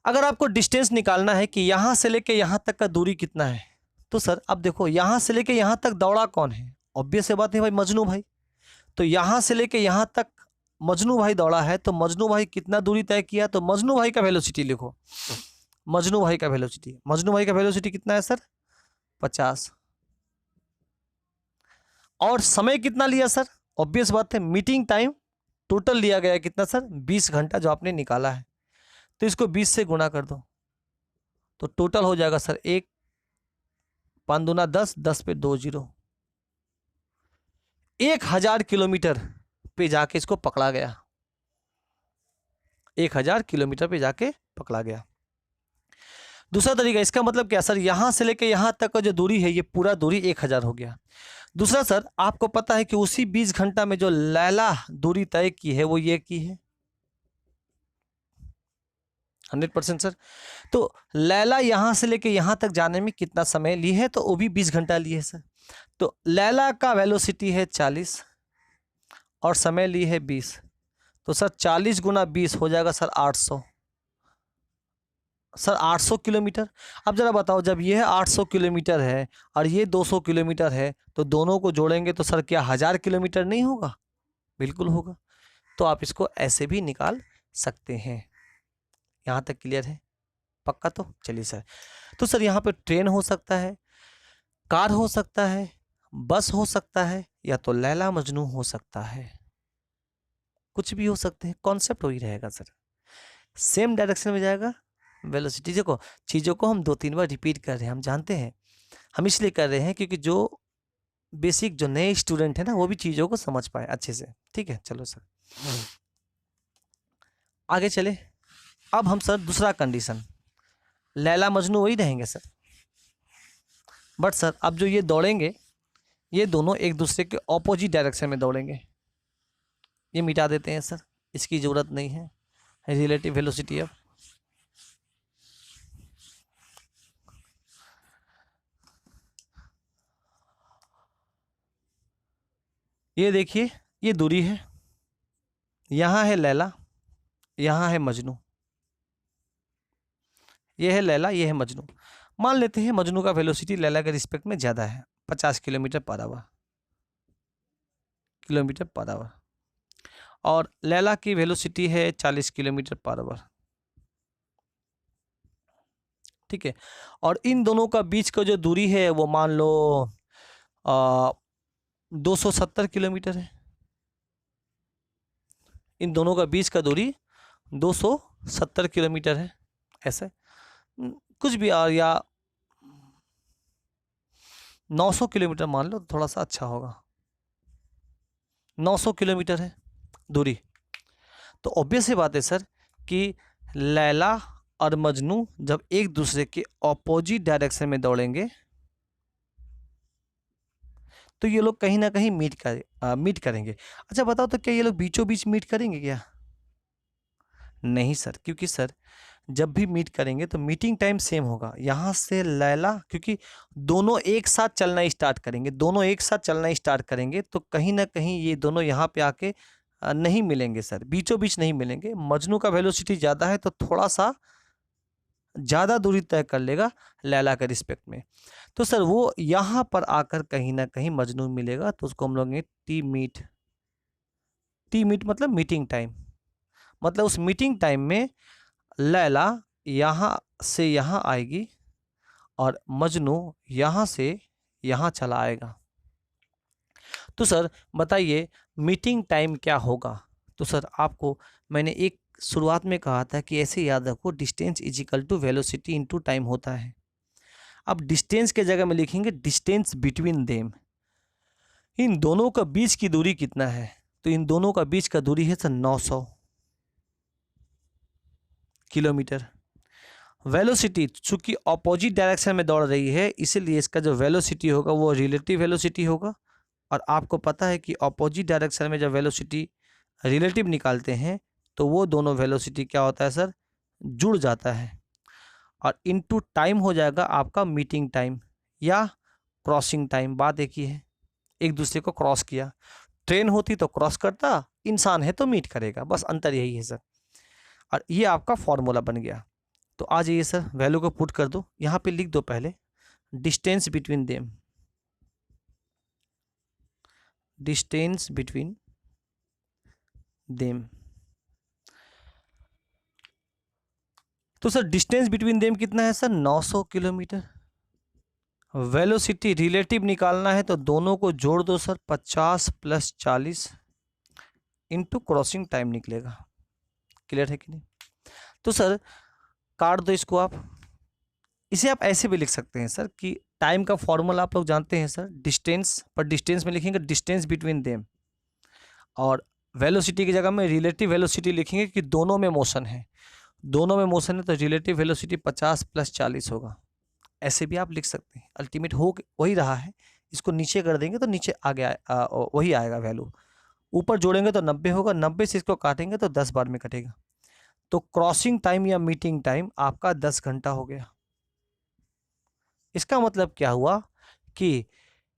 अगर आपको डिस्टेंस निकालना है कि यहाँ से लेके यहाँ तक का दूरी कितना है, तो सर अब देखो यहाँ से लेके यहाँ तक दौड़ा कौन है, ऑब्वियस बात है भाई मजनू भाई, तो यहाँ से लेके यहाँ तक मजनू भाई दौड़ा है, तो मजनू भाई कितना दूरी तय किया, तो मजनू भाई का वेलोसिटी लिखो, मजनू भाई का वेलोसिटी कितना है सर 50, और समय कितना लिया सर, ऑब्वियस बात है मीटिंग टाइम टोटल लिया गया है कितना सर 20 घंटा जो आपने निकाला है, तो इसको 20 से गुना कर दो तो टोटल हो जाएगा सर 1 5 दूना 10, 10 पे 2 0, 1000 किलोमीटर पे जाके इसको पकड़ा गया, 1000 किलोमीटर पे जाके पकड़ा गया। दूसरा तरीका, इसका मतलब क्या सर, यहां से लेके यहां तक का जो दूरी है ये पूरा दूरी 1000 हो गया। दूसरा सर आपको पता है कि उसी 20 घंटा में जो लैला दूरी तय की है वो ये की है 100% सर, तो लैला यहां से लेके यहां तक जाने में कितना समय ली है, तो वो भी 20 घंटा ली है सर। तो लैला का वेलोसिटी है 40 और समय ली है 20, तो सर 40 गुना 20 हो जाएगा सर 800, सर 800 किलोमीटर। अब जरा बताओ, जब ये 800 किलोमीटर है और ये 200 किलोमीटर है, तो दोनों को जोड़ेंगे तो सर क्या 1000 किलोमीटर नहीं होगा, बिल्कुल होगा। तो आप इसको ऐसे भी निकाल सकते हैं। यहाँ तक क्लियर है पक्का, तो चलिए सर, तो सर यहाँ पे ट्रेन हो सकता है, कार हो सकता है, बस हो सकता है, या तो लैला मजनू हो सकता है, कुछ भी हो सकते हैं, कॉन्सेप्ट वही रहेगा सर, सेम डायरेक्शन में जाएगा वेलोसिटी। देखो चीज़ों को हम 2-3 बार रिपीट कर रहे हैं, हम जानते हैं, हम इसलिए कर रहे हैं क्योंकि जो बेसिक जो नए स्टूडेंट है ना वो भी चीज़ों को समझ पाए अच्छे से। ठीक है, चलो सर आगे चले। अब हम सर दूसरा कंडीशन, लैला मजनू वही रहेंगे सर, बट सर अब जो ये दौड़ेंगे ये दोनों एक दूसरे के ऑपोजिट डायरेक्शन में दौड़ेंगे। ये मिटा देते हैं सर, इसकी ज़रूरत नहीं है, रिलेटिव वेलोसिटी। अब ये देखिए ये दूरी है, यहाँ है लैला, यहाँ है मजनू, ये है लैला, ये है मजनू। मान लेते हैं मजनू का वेलोसिटी लैला के रिस्पेक्ट में ज़्यादा है, 50 किलोमीटर पर आवर, और लैला की वेलोसिटी है 40 किलोमीटर पर आवर। ठीक है, और इन दोनों का बीच का जो दूरी है वो मान लो 270 किलोमीटर है। इन दोनों का बीच का दूरी 270 किलोमीटर है, ऐसे कुछ भी, या 900 किलोमीटर मान लो, थोड़ा सा अच्छा होगा, 900 किलोमीटर है दूरी। तो ऑब्वियस सी बात है सर कि लैला और मजनू जब एक दूसरे के ऑपोजिट डायरेक्शन में दौड़ेंगे तो ये लोग कहीं ना कहीं मीट करेंगे। अच्छा बताओ तो क्या ये लोग बीचों बीच मीट करेंगे क्या? नहीं सर, क्योंकि सर जब भी मीट करेंगे तो मीटिंग टाइम सेम होगा। यहाँ से लैला, क्योंकि दोनों एक साथ चलना स्टार्ट करेंगे, तो कहीं ना कहीं ये दोनों यहाँ पे आके नहीं मिलेंगे सर, बीचों बीच नहीं मिलेंगे। मजनू का वेलोसिटी ज़्यादा है तो थोड़ा सा ज़्यादा दूरी तय कर लेगा लैला के रिस्पेक्ट में, तो सर वो यहाँ पर आकर कहीं ना कहीं मजनू मिलेगा, तो उसको हम लोग टी मीट मतलब मीटिंग टाइम, मतलब उस मीटिंग टाइम में लैला यहाँ से यहाँ आएगी और मजनू यहाँ से यहाँ चला आएगा। तो सर बताइए मीटिंग टाइम क्या होगा? तो सर आपको मैंने एक शुरुआत में कहा था कि ऐसे याद रखो, distance is equal to velocity into time होता है। अब डिस्टेंस के जगह में लिखेंगे डिस्टेंस बिटवीन देम, इन दोनों का बीच की दूरी कितना है? तो इन दोनों का बीच का दूरी है सर 900 किलोमीटर। वेलोसिटी चूंकि ऑपोजिट डायरेक्शन में दौड़ रही है, इसीलिए इसका जो वेलोसिटी होगा वो रिलेटिव वेलोसिटी होगा, और आपको पता है कि ऑपोजिट डायरेक्शन में जब वेलोसिटी रिलेटिव निकालते हैं तो वो दोनों वेलोसिटी क्या होता है सर, जुड़ जाता है, और इनटू टाइम हो जाएगा आपका मीटिंग टाइम या क्रॉसिंग टाइम। बात एक ही है, एक दूसरे को क्रॉस किया, ट्रेन होती तो क्रॉस करता, इंसान है तो मीट करेगा, बस अंतर यही है सर। और ये आपका फॉर्मूला बन गया। तो आ जाइए सर, वैल्यू को पुट कर दो, यहाँ पे लिख दो पहले distance between them, distance between them. तो सर डिस्टेंस बिटवीन देम कितना है सर, 900 किलोमीटर। वेलोसिटी रिलेटिव निकालना है तो दोनों को जोड़ दो सर, 50 + 40 इंटू क्रॉसिंग टाइम निकलेगा। क्लियर है कि नहीं? तो सर काट दो इसको आप, इसे आप ऐसे भी लिख सकते हैं सर कि टाइम का फॉर्मूला आप लोग जानते हैं सर, डिस्टेंस पर डिस्टेंस में लिखेंगे डिस्टेंस बिटवीन देम, और वेलोसिटी की जगह में रिलेटिव वेलोसिटी लिखेंगे कि दोनों में मोशन है, दोनों में मोशन है तो रिलेटिव वेलोसिटी 50 + 40 होगा। ऐसे भी आप लिख सकते हैं, अल्टीमेट हो वही रहा है। इसको नीचे कर देंगे तो नीचे आगे वही आएगा वैल्यू, ऊपर जोड़ेंगे तो 90 होगा, 90 से इसको काटेंगे तो 10 बार में कटेगा। तो क्रॉसिंग टाइम या मीटिंग टाइम आपका 10 घंटा हो गया। इसका मतलब क्या हुआ कि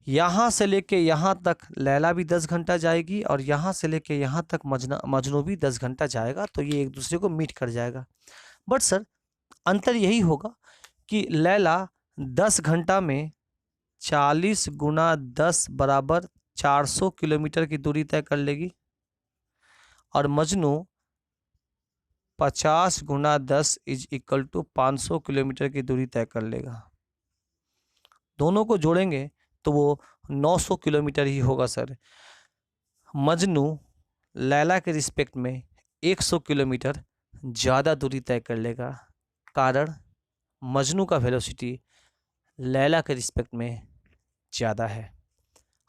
यहाँ से लेके यहाँ तक लैला भी 10 घंटा जाएगी, और यहाँ से लेके यहाँ तक मजनू भी 10 घंटा जाएगा, तो ये एक दूसरे को मीट कर जाएगा। बट सर अंतर यही होगा कि लैला 10 घंटा में 40 × 10 = 400 किलोमीटर की दूरी तय कर लेगी, और मजनू 50 गुना 10 इज इक्वल टू 500 किलोमीटर की दूरी तय कर लेगा। दोनों को जोड़ेंगे तो वो 900 किलोमीटर ही होगा सर। मजनू लैला के रिस्पेक्ट में 100 किलोमीटर ज़्यादा दूरी तय कर लेगा, कारण मजनू का वेलोसिटी लैला के रिस्पेक्ट में ज़्यादा है।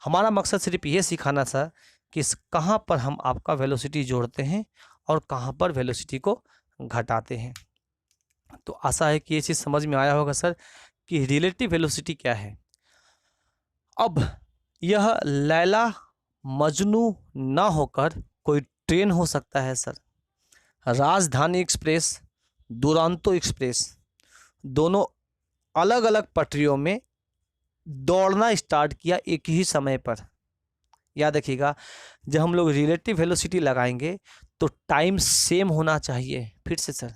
हमारा मकसद सिर्फ ये सिखाना था कि कहाँ पर हम आपका वेलोसिटी जोड़ते हैं और कहाँ पर वेलोसिटी को घटाते हैं। तो आशा है कि ये चीज़ समझ में आया होगा सर कि रिलेटिव वेलोसिटी क्या है। अब यह लैला मजनू ना होकर कोई ट्रेन हो सकता है सर। राजधानी एक्सप्रेस, दुरांतो एक्सप्रेस दोनों अलग अलग पटरियों में दौड़ना स्टार्ट किया एक ही समय पर। याद रखिएगा, जब हम लोग रिलेटिव वेलोसिटी लगाएंगे तो टाइम सेम होना चाहिए। फिर से सर,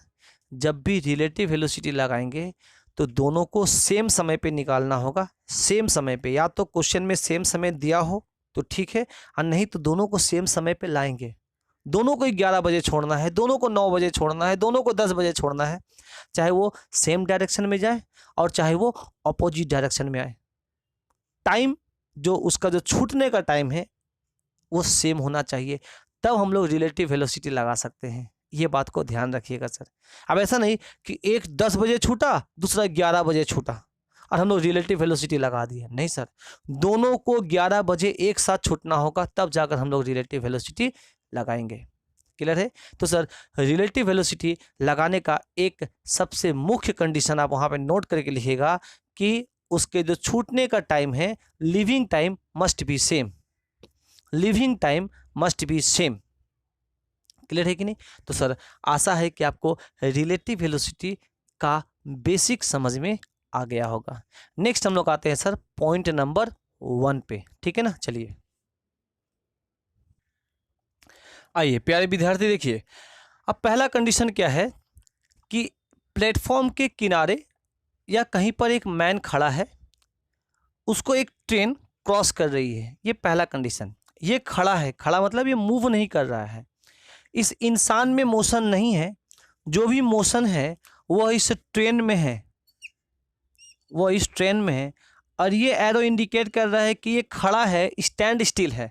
जब भी रिलेटिव वेलोसिटी लगाएंगे तो दोनों को सेम समय पे निकालना होगा, सेम समय पे। या तो क्वेश्चन में सेम समय दिया हो तो ठीक है, और नहीं तो दोनों को सेम समय पे लाएंगे। दोनों को 11 बजे छोड़ना है, दोनों को 9 बजे छोड़ना है, दोनों को 10 बजे छोड़ना है, चाहे वो सेम डायरेक्शन में जाए और चाहे वो अपोजिट डायरेक्शन में आए। टाइम जो उसका जो छूटने का टाइम है वो सेम होना चाहिए, तब हम लोग रिलेटिव वेलोसिटी लगा सकते हैं। ये बात को ध्यान रखिएगा सर। अब ऐसा नहीं कि एक 10 बजे छूटा, दूसरा 11 बजे छूटा और हम लोग रिलेटिव वेलोसिटी लगा दिए। नहीं सर, दोनों को 11 बजे एक साथ छूटना होगा, तब जाकर हम लोग रिलेटिव वेलोसिटी लगाएंगे। क्लियर है? तो सर, रिलेटिव वेलोसिटी लगाने का एक सबसे मुख्य कंडीशन आप वहाँ पे नोट करके लिखिएगा कि उसके जो छूटने का टाइम है, living time must be same. Living time must be same. Clear है कि नहीं? तो सर, आशा है कि आपको रिलेटिव वेलोसिटी का बेसिक समझ में आ गया होगा। नेक्स्ट हम लोग आते हैं सर पॉइंट नंबर 1 पे। ठीक है ना? चलिए आइए प्यारे विद्यार्थी, देखिए अब पहला कंडीशन क्या है कि प्लेटफॉर्म के किनारे या कहीं पर एक मैन खड़ा है, उसको एक ट्रेन क्रॉस कर रही है। ये पहला कंडीशन। ये खड़ा है, खड़ा मतलब ये मूव नहीं कर रहा है। इस इंसान में मोशन नहीं है, जो भी मोशन है वह इस ट्रेन में है, वो इस ट्रेन में है। और ये एरो इंडिकेट कर रहा है कि ये खड़ा है, स्टैंड स्टिल है,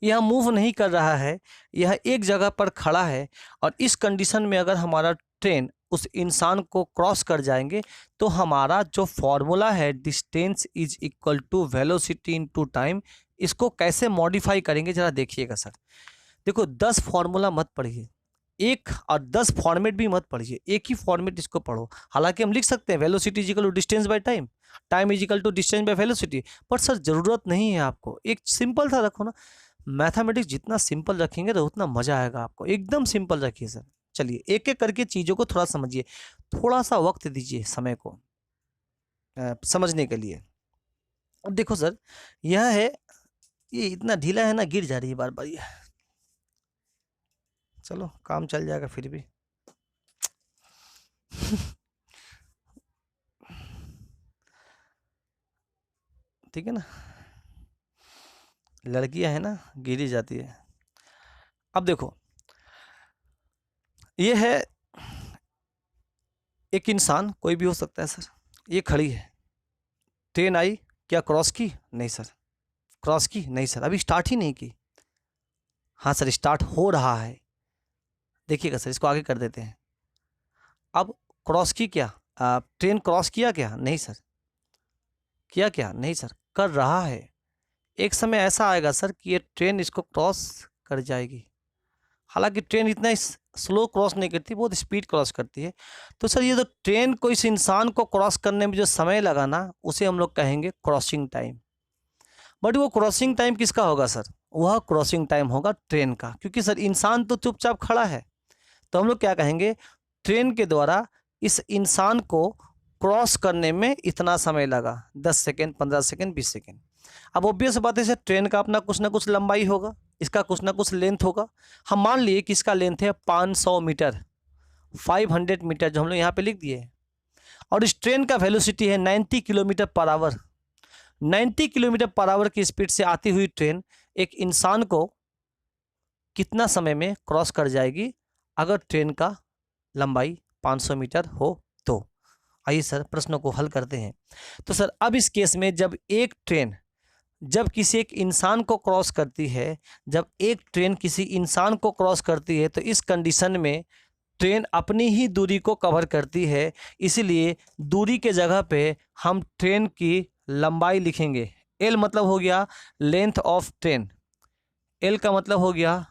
यह मूव नहीं कर रहा है, यह एक जगह पर खड़ा है। और इस कंडीशन में अगर हमारा ट्रेन उस इंसान को क्रॉस कर जाएंगे तो हमारा जो फॉर्मूला है distance is equal to velocity into time, इसको कैसे मॉडिफाई करेंगे जरा देखिएगा सर। देखो 10 फॉर्मूला मत पढ़िए, एक और 10 फॉर्मेट भी मत पढ़िए, एक ही फॉर्मेट इसको पढ़ो। हालांकि हम लिख सकते हैं velocity is equal to distance by time, time is equal to distance by velocity, पर सर जरूरत नहीं है आपको। एक सिंपल सा रखो ना। मैथमेटिक्स जितना सिंपल रखेंगे तो उतना मजा आएगा आपको। एकदम सिंपल रखिए सर। चलिए एक एक करके चीज़ों को थोड़ा समझिए, थोड़ा सा वक्त दीजिए समय को समझने के लिए। अब देखो सर, यह है, ये इतना ढीला है ना, गिर जा रही है बार बार ये। चलो काम चल जाएगा फिर भी। ठीक है ना, लड़कियां है ना, गिरी जाती है। अब देखो, ये है एक इंसान, कोई भी हो सकता है सर। ये खड़ी है, ट्रेन आई, क्या क्रॉस की? नहीं सर। क्रॉस की? नहीं सर, अभी स्टार्ट ही नहीं की। हाँ सर, स्टार्ट हो रहा है। देखिएगा सर, इसको आगे कर देते हैं। अब क्रॉस की क्या? ट्रेन क्रॉस किया क्या? नहीं सर। किया क्या? नहीं सर, कर रहा है। एक समय ऐसा आएगा सर कि ये ट्रेन इसको क्रॉस कर जाएगी। हालांकि ट्रेन इतना स्लो क्रॉस नहीं करती, बहुत स्पीड क्रॉस करती है। तो सर ये जो ट्रेन को इस इंसान को क्रॉस करने में जो समय लगा ना, उसे हम लोग कहेंगे क्रॉसिंग टाइम। बट वो क्रॉसिंग टाइम किसका होगा सर? वह क्रॉसिंग टाइम होगा ट्रेन का, क्योंकि सर इंसान तो चुपचाप खड़ा है। तो हम लोग क्या कहेंगे, ट्रेन के द्वारा इस इंसान को क्रॉस करने में इतना समय लगा, 10 सेकेंड, 15 सेकेंड, 20 सेकेंड। अब ऑब्वियस बात है सर, ट्रेन का अपना कुछ ना कुछ लंबाई होगा, इसका कुछ ना कुछ लेंथ होगा। हम मान लिए कि इसका लेंथ है 500 मीटर, 500 मीटर, जो हम लोग यहाँ पे लिख दिए। और इस ट्रेन का वेलोसिटी है 90 kilometre per our. 90 kilometre per our की स्पीड से आती हुई ट्रेन एक इंसान को कितना समय में क्रॉस कर जाएगी? अगर ट्रेन का लंबाई 500 मीटर हो तो। आइए सर प्रश्नों को हल करते हैं। तो सर अब इस केस में जब एक ट्रेन जब किसी एक इंसान को क्रॉस करती है, जब एक ट्रेन किसी इंसान को क्रॉस करती है, तो इस कंडीशन में ट्रेन अपनी ही दूरी को कवर करती है, इसलिए दूरी के जगह पे हम ट्रेन की लंबाई लिखेंगे। एल मतलब हो गया लेंथ ऑफ ट्रेन, एल का मतलब हो गया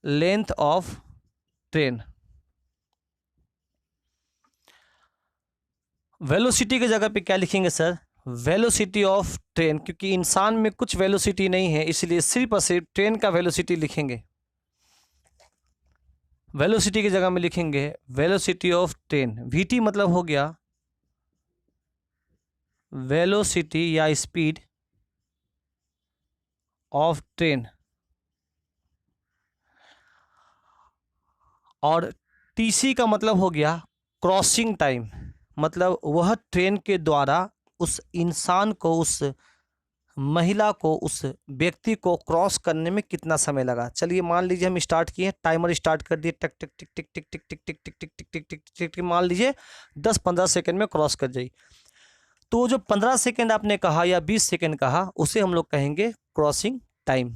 लेंथ ऑफ ट्रेन। वेलोसिटी की जगह पे क्या लिखेंगे सर? वेलोसिटी ऑफ ट्रेन, क्योंकि इंसान में कुछ वेलोसिटी नहीं है, इसलिए सिर्फ और सिर्फ ट्रेन का वेलोसिटी लिखेंगे। वेलोसिटी की जगह में लिखेंगे वेलोसिटी ऑफ ट्रेन। वीटी मतलब हो गया वेलोसिटी या स्पीड ऑफ ट्रेन, और टीसी का मतलब हो गया क्रॉसिंग टाइम, मतलब वह ट्रेन के द्वारा उस इंसान को, उस महिला को, उस व्यक्ति को क्रॉस करने में कितना समय लगा। चलिए मान लीजिए हम स्टार्ट किए, टाइमर स्टार्ट कर दिए, टिक टिक टिक टिक टिक टिक टिक टिक टिक टिक टिक टिक टिक टिक, मान लीजिए 10-15 सेकंड में क्रॉस कर जाइए। तो जो 15 सेकंड आपने कहा या 20 सेकंड कहा, उसे हम लोग कहेंगे क्रॉसिंग टाइम।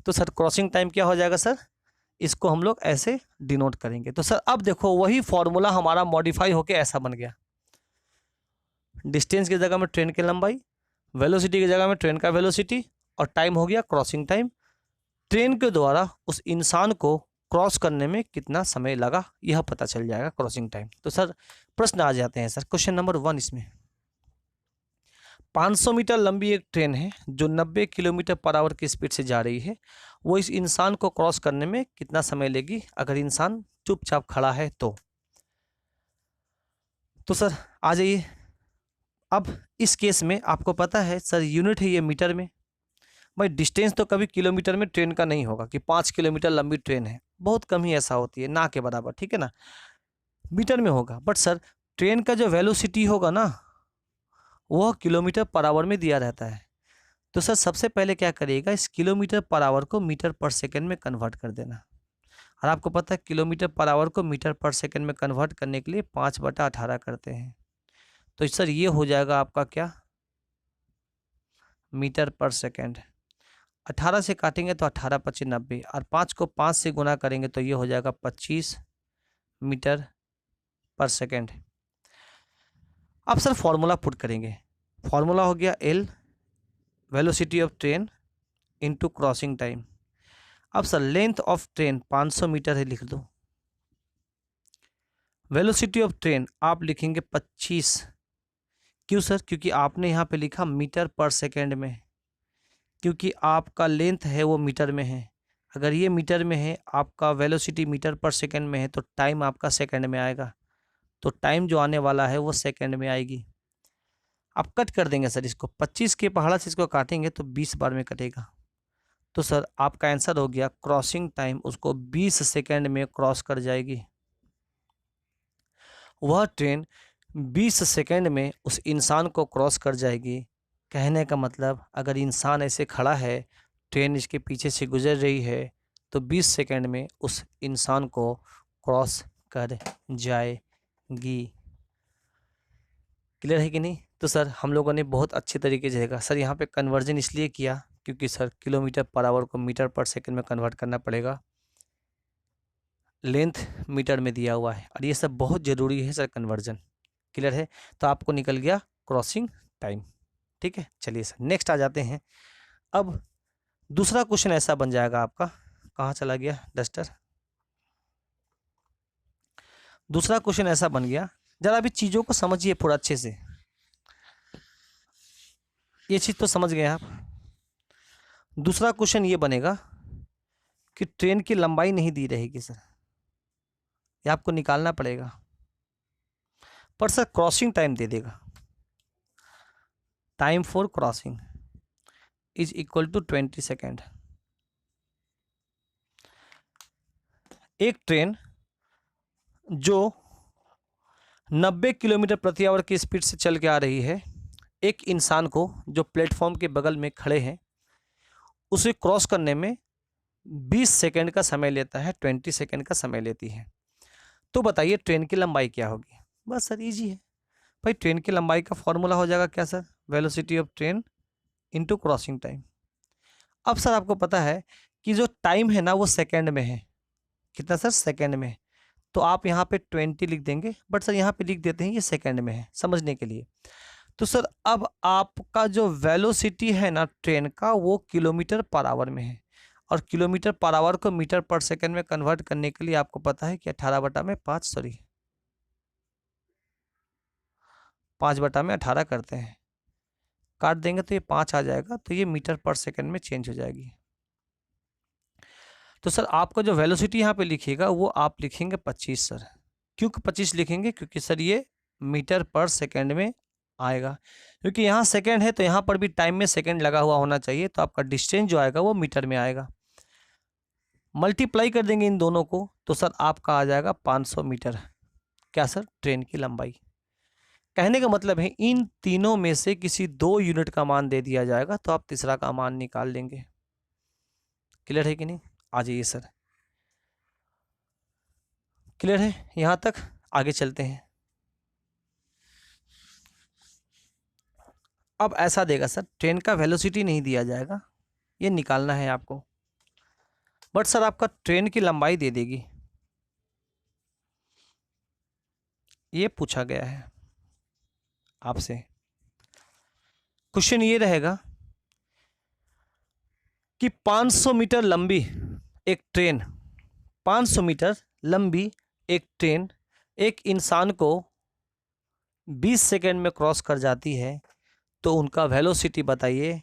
तो सर क्रॉसिंग टाइम क्या हो जाएगा सर? इसको हम लोग ऐसे डिनोट करेंगे। तो सर अब देखो वही फॉर्मूला हमारा मॉडिफाई होके ऐसा बन गया। डिस्टेंस की जगह में ट्रेन की लंबाई, वेलोसिटी की जगह में ट्रेन का वेलोसिटी, और टाइम हो गया क्रॉसिंग टाइम। ट्रेन के द्वारा उस इंसान को क्रॉस करने में कितना समय लगा, यह पता चल जाएगा क्रॉसिंग टाइम। तो सर प्रश्न आ जाते हैं सर। क्वेश्चन नंबर 1 इसमें 500 मीटर लंबी एक ट्रेन है जो 90 किलोमीटर पर आवर की स्पीड से जा रही है। वो इस इंसान को क्रॉस करने में कितना समय लेगी अगर इंसान चुपचाप खड़ा है तो। सर आ जाइए। अब इस केस में आपको पता है सर यूनिट है ये मीटर में। भाई डिस्टेंस तो कभी किलोमीटर में ट्रेन का नहीं होगा कि 5 किलोमीटर लंबी ट्रेन है, बहुत कम ही ऐसा होती है, ना के बराबर, ठीक है ना, मीटर में होगा। बट सर ट्रेन का जो वेलोसिटी होगा ना, वह किलोमीटर पर आवर में दिया रहता है। तो सर सबसे पहले क्या करिएगा, इस किलोमीटर पर आवर को मीटर पर सेकंड में कन्वर्ट कर देना। और आपको पता है किलोमीटर पर आवर को मीटर पर सेकंड में कन्वर्ट करने के लिए 5/18 करते हैं। तो सर ये हो जाएगा आपका क्या, मीटर पर सेकंड। 18 से काटेंगे तो 18×5 90, और 5 को 5 से गुना करेंगे तो ये हो जाएगा 25 मीटर पर सेकंड। अब सर फॉर्मूला पुट करेंगे। फॉर्मूला हो गया L velocity of train into crossing time. अब sir length of train 500 metre है, लिख दो। वेलोसिटी ऑफ ट्रेन आप लिखेंगे 25। क्यों सर? क्योंकि आपने यहाँ पे लिखा मीटर पर सेकंड में, क्योंकि आपका लेंथ है वो मीटर में है। अगर ये मीटर में है, आपका वेलोसिटी मीटर पर सेकंड में है, तो टाइम आपका सेकंड में आएगा। तो टाइम जो आने वाला है वो सेकंड में आएगी। आप कट कर देंगे सर इसको, 25 के पहाड़ा से इसको काटेंगे तो 20 बार में कटेगा। तो सर आपका आंसर हो गया क्रॉसिंग टाइम उसको 20 सेकंड में क्रॉस कर जाएगी। वह ट्रेन 20 सेकंड में उस इंसान को क्रॉस कर जाएगी। कहने का मतलब अगर इंसान ऐसे खड़ा है, ट्रेन इसके पीछे से गुजर रही है, तो 20 सेकंड में उस इंसान को क्रॉस कर जाएगी। क्लियर है कि नहीं? तो सर हम लोगों ने बहुत अच्छे तरीके से देखा। सर यहाँ पे कन्वर्जन इसलिए किया क्योंकि सर किलोमीटर पर आवर को मीटर पर सेकंड में कन्वर्ट करना पड़ेगा, लेंथ मीटर में दिया हुआ है, और ये सब बहुत ज़रूरी है सर कन्वर्जन। क्लियर है? तो आपको निकल गया क्रॉसिंग टाइम। ठीक है, चलिए सर नेक्स्ट आ जाते हैं। अब दूसरा क्वेश्चन ऐसा बन जाएगा आपका, कहाँ चला गया डस्टर? दूसरा क्वेश्चन ऐसा बन गया, जरा अभी चीज़ों को समझिए पूरा अच्छे से। ये चीज़ तो समझ गए आप। दूसरा क्वेश्चन ये बनेगा कि ट्रेन की लंबाई नहीं दी रहेगी सर, ये आपको निकालना पड़ेगा, पर सर क्रॉसिंग टाइम दे देगा। Time for crossing is equal to 20 second. एक ट्रेन जो 90 किलोमीटर प्रति आवर की स्पीड से चल के आ रही है, एक इंसान को जो प्लेटफॉर्म के बगल में खड़े हैं, उसे क्रॉस करने में 20 सेकंड का समय लेता है, 20 सेकंड का समय लेती है। तो बताइए ट्रेन की लंबाई क्या होगी? बस सर इजी है भाई, ट्रेन की लंबाई का फॉर्मूला हो जाएगा क्या sir? Velocity of train into crossing time. अब सर आपको पता है कि जो टाइम है ना वो सेकंड में है। कितना सर? सेकंड में। तो आप यहाँ पे 20 लिख देंगे, बट सर यहाँ पे लिख देते हैं ये सेकंड में है समझने के लिए। तो सर अब आपका जो वेलोसिटी है ना ट्रेन का वो किलोमीटर पर आवर में है, और किलोमीटर पर आवर को मीटर पर सेकंड में कन्वर्ट करने के लिए आपको पता है कि 5/18 करते हैं, काट देंगे तो ये 5 आ जाएगा, तो ये मीटर पर सेकंड में चेंज हो जाएगी। तो सर आपको जो वेलोसिटी यहाँ पे लिखिएगा वो आप लिखेंगे 25 सर। क्यों 25 लिखेंगे? क्योंकि सर ये मीटर पर सेकंड में आएगा, क्योंकि यहाँ सेकंड है तो यहाँ पर भी टाइम में सेकंड लगा हुआ होना चाहिए, तो आपका डिस्टेंस जो आएगा वो मीटर में आएगा। मल्टीप्लाई कर देंगे इन दोनों को तो सर आपका आ जाएगा 500 मीटर। क्या सर? ट्रेन की लंबाई। कहने का मतलब है इन तीनों में से किसी 2 यूनिट का मान दे दिया जाएगा तो आप तीसरा का मान निकाल लेंगे। क्लियर है कि नहीं? आ जाइए सर। क्लियर है यहाँ तक? आगे चलते हैं। अब ऐसा देगा सर, ट्रेन का वेलोसिटी नहीं दिया जाएगा, ये निकालना है आपको, बट सर आपका ट्रेन की लंबाई दे देगी। ये पूछा गया है आपसे। क्वेश्चन ये रहेगा कि 500 मीटर लंबी एक ट्रेन, 500 मीटर लंबी एक ट्रेन एक इंसान को 20 सेकंड में क्रॉस कर जाती है, तो उनका वेलोसिटी बताइए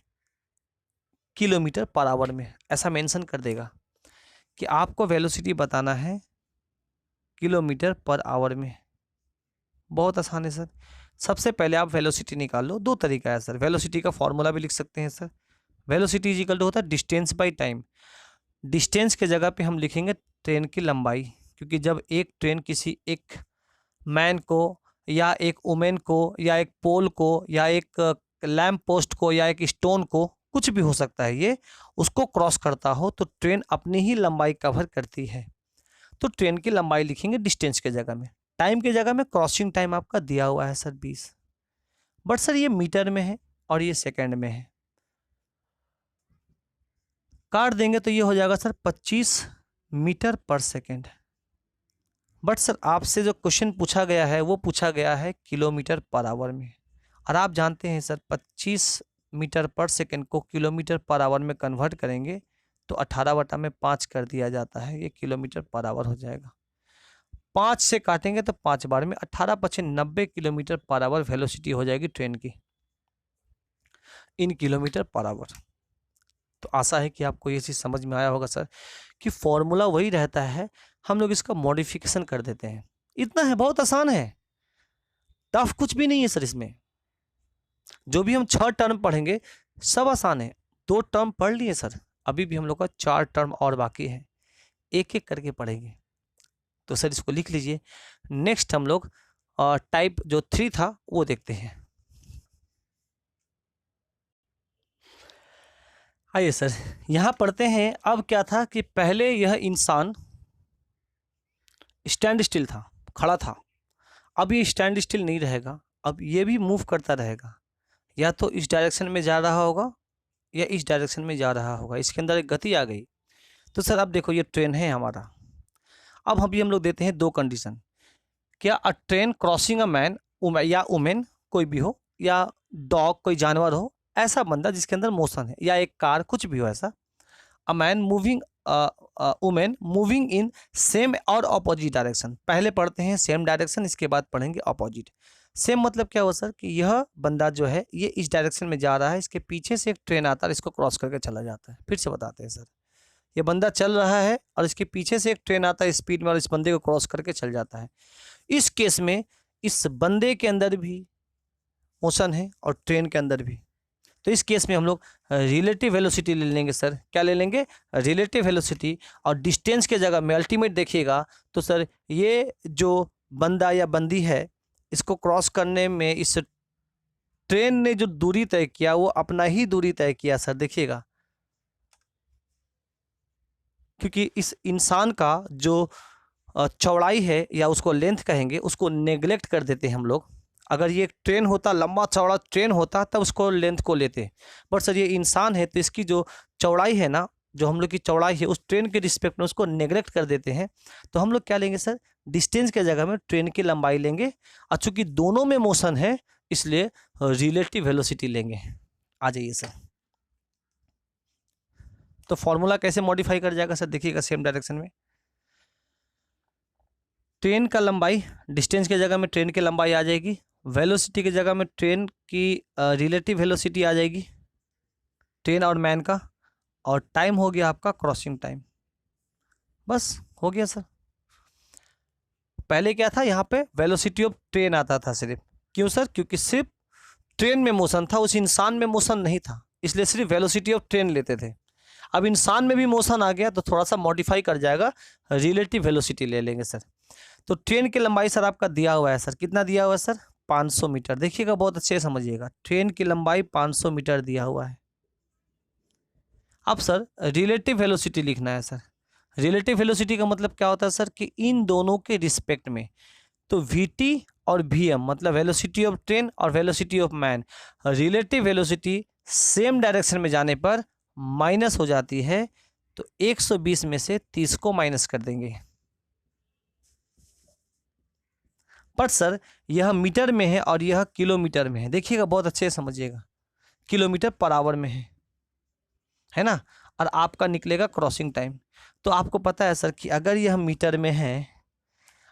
किलोमीटर पर आवर में। ऐसा मेंशन कर देगा कि आपको वेलोसिटी बताना है किलोमीटर पर आवर में। बहुत आसान है सर। सबसे पहले आप वेलोसिटी निकाल लो। 2 तरीका है सर, वेलोसिटी का फॉर्मूला भी लिख सकते हैं sir. Velocity is equal to होता है डिस्टेंस बाई टाइम। डिस्टेंस के जगह पे हम लिखेंगे ट्रेन की लंबाई, क्योंकि जब एक ट्रेन किसी एक मैन को या एक वुमेन को या एक पोल को या एक लैम्प पोस्ट को या एक स्टोन को, कुछ भी हो सकता है ये, उसको क्रॉस करता हो तो ट्रेन अपनी ही लंबाई कवर करती है। तो ट्रेन की लंबाई लिखेंगे डिस्टेंस के जगह में। टाइम की जगह में क्रॉसिंग टाइम आपका दिया हुआ है सर 20, बट सर ये मीटर में है और ये सेकंड में है। काट देंगे तो ये हो जाएगा sir 25 metre per second. But sir आपसे जो क्वेश्चन पूछा गया है वो पूछा गया है किलोमीटर पर आवर में, और आप जानते हैं सर 25 मीटर पर सेकंड को किलोमीटर पर आवर में कन्वर्ट करेंगे तो 18/5 कर दिया जाता है, ये किलोमीटर पर आवर हो जाएगा। 5 से काटेंगे तो 5 बार में 18×5 किलोमीटर पर आवर वेलोसिटी हो जाएगी ट्रेन की इन किलोमीटर पर आवर। तो आशा है कि आपको ये चीज़ समझ में आया होगा सर, कि फॉर्मूला वही रहता है, हम लोग इसका मॉडिफिकेशन कर देते हैं। इतना है, बहुत आसान है, टफ कुछ भी नहीं है सर इसमें। जो भी हम 6 टर्म पढ़ेंगे सब आसान है। 2 टर्म पढ़ लिए सर, अभी भी हम लोग का 4 टर्म और बाकी है, एक एक करके पढ़ेंगे। तो सर इसको लिख लीजिए। नेक्स्ट हम लोग टाइप जो 3 था वो देखते हैं। आइए सर यहाँ पढ़ते हैं। अब क्या था कि पहले यह इंसान स्टैंड स्टिल था, खड़ा था। अब ये स्टैंड स्टिल नहीं रहेगा, अब ये भी मूव करता रहेगा, या तो इस डायरेक्शन में जा रहा होगा या इस डायरेक्शन में जा रहा होगा, इसके अंदर एक गति आ गई। तो सर अब देखो ये ट्रेन है हमारा। अब हम लोग देते हैं 2 कंडीशन। क्या अ ट्रेन क्रॉसिंग अ मैन या वुमेन, कोई भी हो, या डॉग कोई जानवर हो, ऐसा बंदा जिसके अंदर मोशन है, या एक कार, कुछ भी हो ऐसा। A man moving women moving in same और अपोजिट डायरेक्शन। पहले पढ़ते हैं सेम डायरेक्शन, इसके बाद पढ़ेंगे अपोजिट। सेम मतलब क्या हुआ सर कि यह बंदा जो है ये इस डायरेक्शन में जा रहा है, इसके पीछे से एक ट्रेन आता है, इसको क्रॉस करके चला जाता है। फिर से बताते हैं सर, ये बंदा चल रहा है और इसके पीछे से एक ट्रेन आता है स्पीड में और इस बंदे को क्रॉस करके चल जाता है। इस केस में इस बंदे के अंदर भी मोशन है और ट्रेन के अंदर भी। तो इस केस में हम लोग रिलेटिव वेलोसिटी ले लेंगे सर। क्या ले लेंगे? Relative velocity. और डिस्टेंस के जगह में अल्टीमेट देखिएगा तो सर ये जो बंदा या बंदी है, इसको क्रॉस करने में इस ट्रेन ने जो दूरी तय किया वो अपना ही दूरी तय किया सर। देखिएगा क्योंकि इस इंसान का जो चौड़ाई है या उसको लेंथ कहेंगे, उसको नेग्लेक्ट कर देते हैं हम लोग। अगर ये एक ट्रेन होता, लंबा चौड़ा ट्रेन होता, तब उसको लेंथ को लेते, बट सर ये इंसान है तो इसकी जो चौड़ाई है ना, जो हम लोग की चौड़ाई है उस ट्रेन के रिस्पेक्ट में उसको नेग्लेक्ट कर देते हैं। तो हम लोग क्या लेंगे सर, डिस्टेंस के जगह में ट्रेन की लंबाई लेंगे, और चूंकि दोनों में मोशन है इसलिए रिलेटिव वेलोसिटी लेंगे। आ जाइए सर, तो फॉर्मूला कैसे मॉडिफाई कर जाएगा सर, देखिएगा सेम डायरेक्शन में। ट्रेन का लंबाई, डिस्टेंस की जगह में ट्रेन की लंबाई आ जाएगी, वेलोसिटी की जगह में ट्रेन की रिलेटिव वेलोसिटी आ जाएगी, ट्रेन और मैन का, और टाइम हो गया आपका क्रॉसिंग टाइम। बस हो गया सर। पहले क्या था, यहाँ पे वेलोसिटी ऑफ ट्रेन आता था सिर्फ, क्यों सर, क्योंकि सिर्फ ट्रेन में मोशन था, उस इंसान में मोशन नहीं था, इसलिए सिर्फ वेलोसिटी ऑफ ट्रेन लेते थे। अब इंसान में भी मोशन आ गया तो थोड़ा सा मॉडिफाई कर जाएगा, रिलेटिव वेलोसिटी ले लेंगे सर। तो ट्रेन की लंबाई सर आपका दिया हुआ है सर, कितना दिया हुआ है सर, 500 मीटर। देखिएगा बहुत अच्छे से समझिएगा, ट्रेन की लंबाई 500 मीटर दिया हुआ है। अब सर रिलेटिव वेलोसिटी लिखना है सर। रिलेटिव वेलोसिटी का मतलब क्या होता है सर, कि इन दोनों के रिस्पेक्ट में, तो वीटी और वीएम मतलब वेलोसिटी ऑफ ट्रेन और velocity of man, relative velocity same direction में जाने पर माइनस हो जाती है। तो 120 में से 30 को माइनस कर देंगे। पर सर यह मीटर में है और यह किलोमीटर में है, देखिएगा बहुत अच्छे से समझिएगा, किलोमीटर पर आवर में है ना, और आपका निकलेगा क्रॉसिंग टाइम। तो आपको पता है सर कि अगर यह मीटर में है,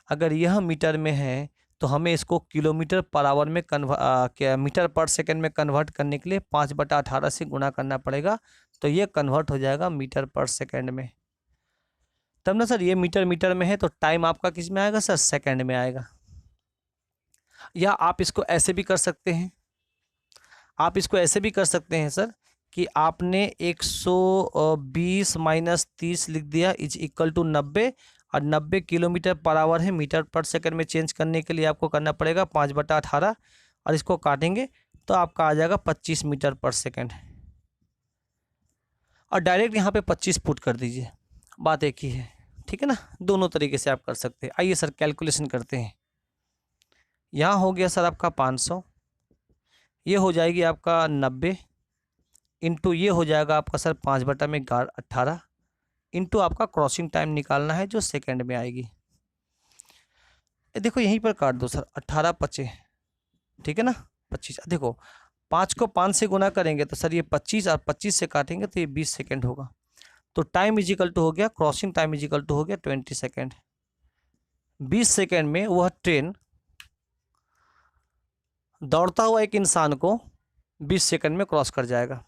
अगर यह मीटर में है तो हमें इसको किलोमीटर पर आवर में क्या मीटर पर सेकंड में कन्वर्ट करने के लिए 5/18 से गुणा करना पड़ेगा। तो ये कन्वर्ट हो जाएगा मीटर पर सेकंड में, तब ना सर ये मीटर में है तो टाइम आपका किस में आएगा सर, सेकंड में आएगा। या आप इसको ऐसे भी कर सकते हैं, आप इसको ऐसे भी कर सकते हैं सर कि आपने 120 माइनस 30 लिख दिया इज इक्वल टू 90, और 90 किलोमीटर पर आवर है, मीटर पर सेकंड में चेंज करने के लिए आपको करना पड़ेगा 5/18, और इसको काटेंगे तो आपका आ जाएगा 25 मीटर पर सेकंड, और डायरेक्ट यहाँ पे 25 पुट कर दीजिए, बात एक ही है, ठीक है ना। दोनों तरीके से आप कर सकते हैं। आइए सर कैलकुलेशन करते हैं। यहाँ हो गया सर आपका 500, ये हो जाएगी आपका 90, इंटू ये हो जाएगा आपका सर 5/18, इंटू आपका क्रॉसिंग टाइम निकालना है जो सेकंड में आएगी। देखो यहीं पर काट दो सर, 18 5, ठीक है ना, 25। देखो 5 को 5 से गुना करेंगे तो सर ये 25, और 25 से काटेंगे तो ये 20 सेकंड होगा। तो टाइम इजिकल टू हो गया, क्रॉसिंग टाइम इजिकल टू हो गया 20 सेकंड। 20 सेकंड में वह ट्रेन दौड़ता हुआ एक इंसान को 20 सेकंड में क्रॉस कर जाएगा।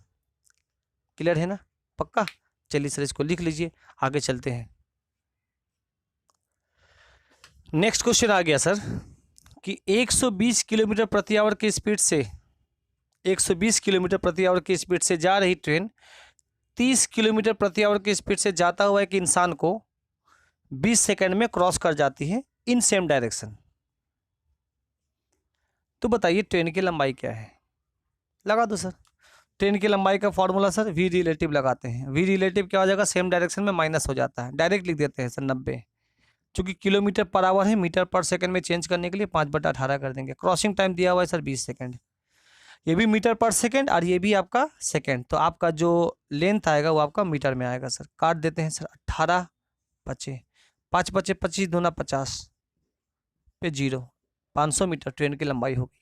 क्लियर है ना, पक्का। चलिए सर इसको लिख लीजिए, आगे चलते हैं। नेक्स्ट क्वेश्चन आ गया सर कि 120 किलोमीटर प्रति आवर की स्पीड से 120 किलोमीटर प्रति आवर की स्पीड से जा रही ट्रेन 30 किलोमीटर प्रति आवर की स्पीड से जाता हुआ एक इंसान को 20 सेकंड में क्रॉस कर जाती है इन सेम डायरेक्शन। तो बताइए ट्रेन की लंबाई क्या है, लगा दो सर। ट्रेन की लंबाई का फॉर्मूला सर वी रिलेटिव लगाते हैं। वी रिलेटिव क्या हो जाएगा, सेम डायरेक्शन में माइनस हो जाता है, डायरेक्ट लिख देते हैं सर 90, चूंकि किलोमीटर पर आवर है, मीटर पर सेकंड में चेंज करने के लिए 5/18 कर देंगे। क्रॉसिंग टाइम दिया हुआ है सर 20 सेकंड, ये भी मीटर पर सेकंड और ये भी आपका सेकंड, तो आपका जो लेंथ आएगा वो आपका मीटर में आएगा सर। काट देते हैं सर, 18 5 5 5 25 दूना 50 पे 0, 500 मीटर ट्रेन की लंबाई होगी।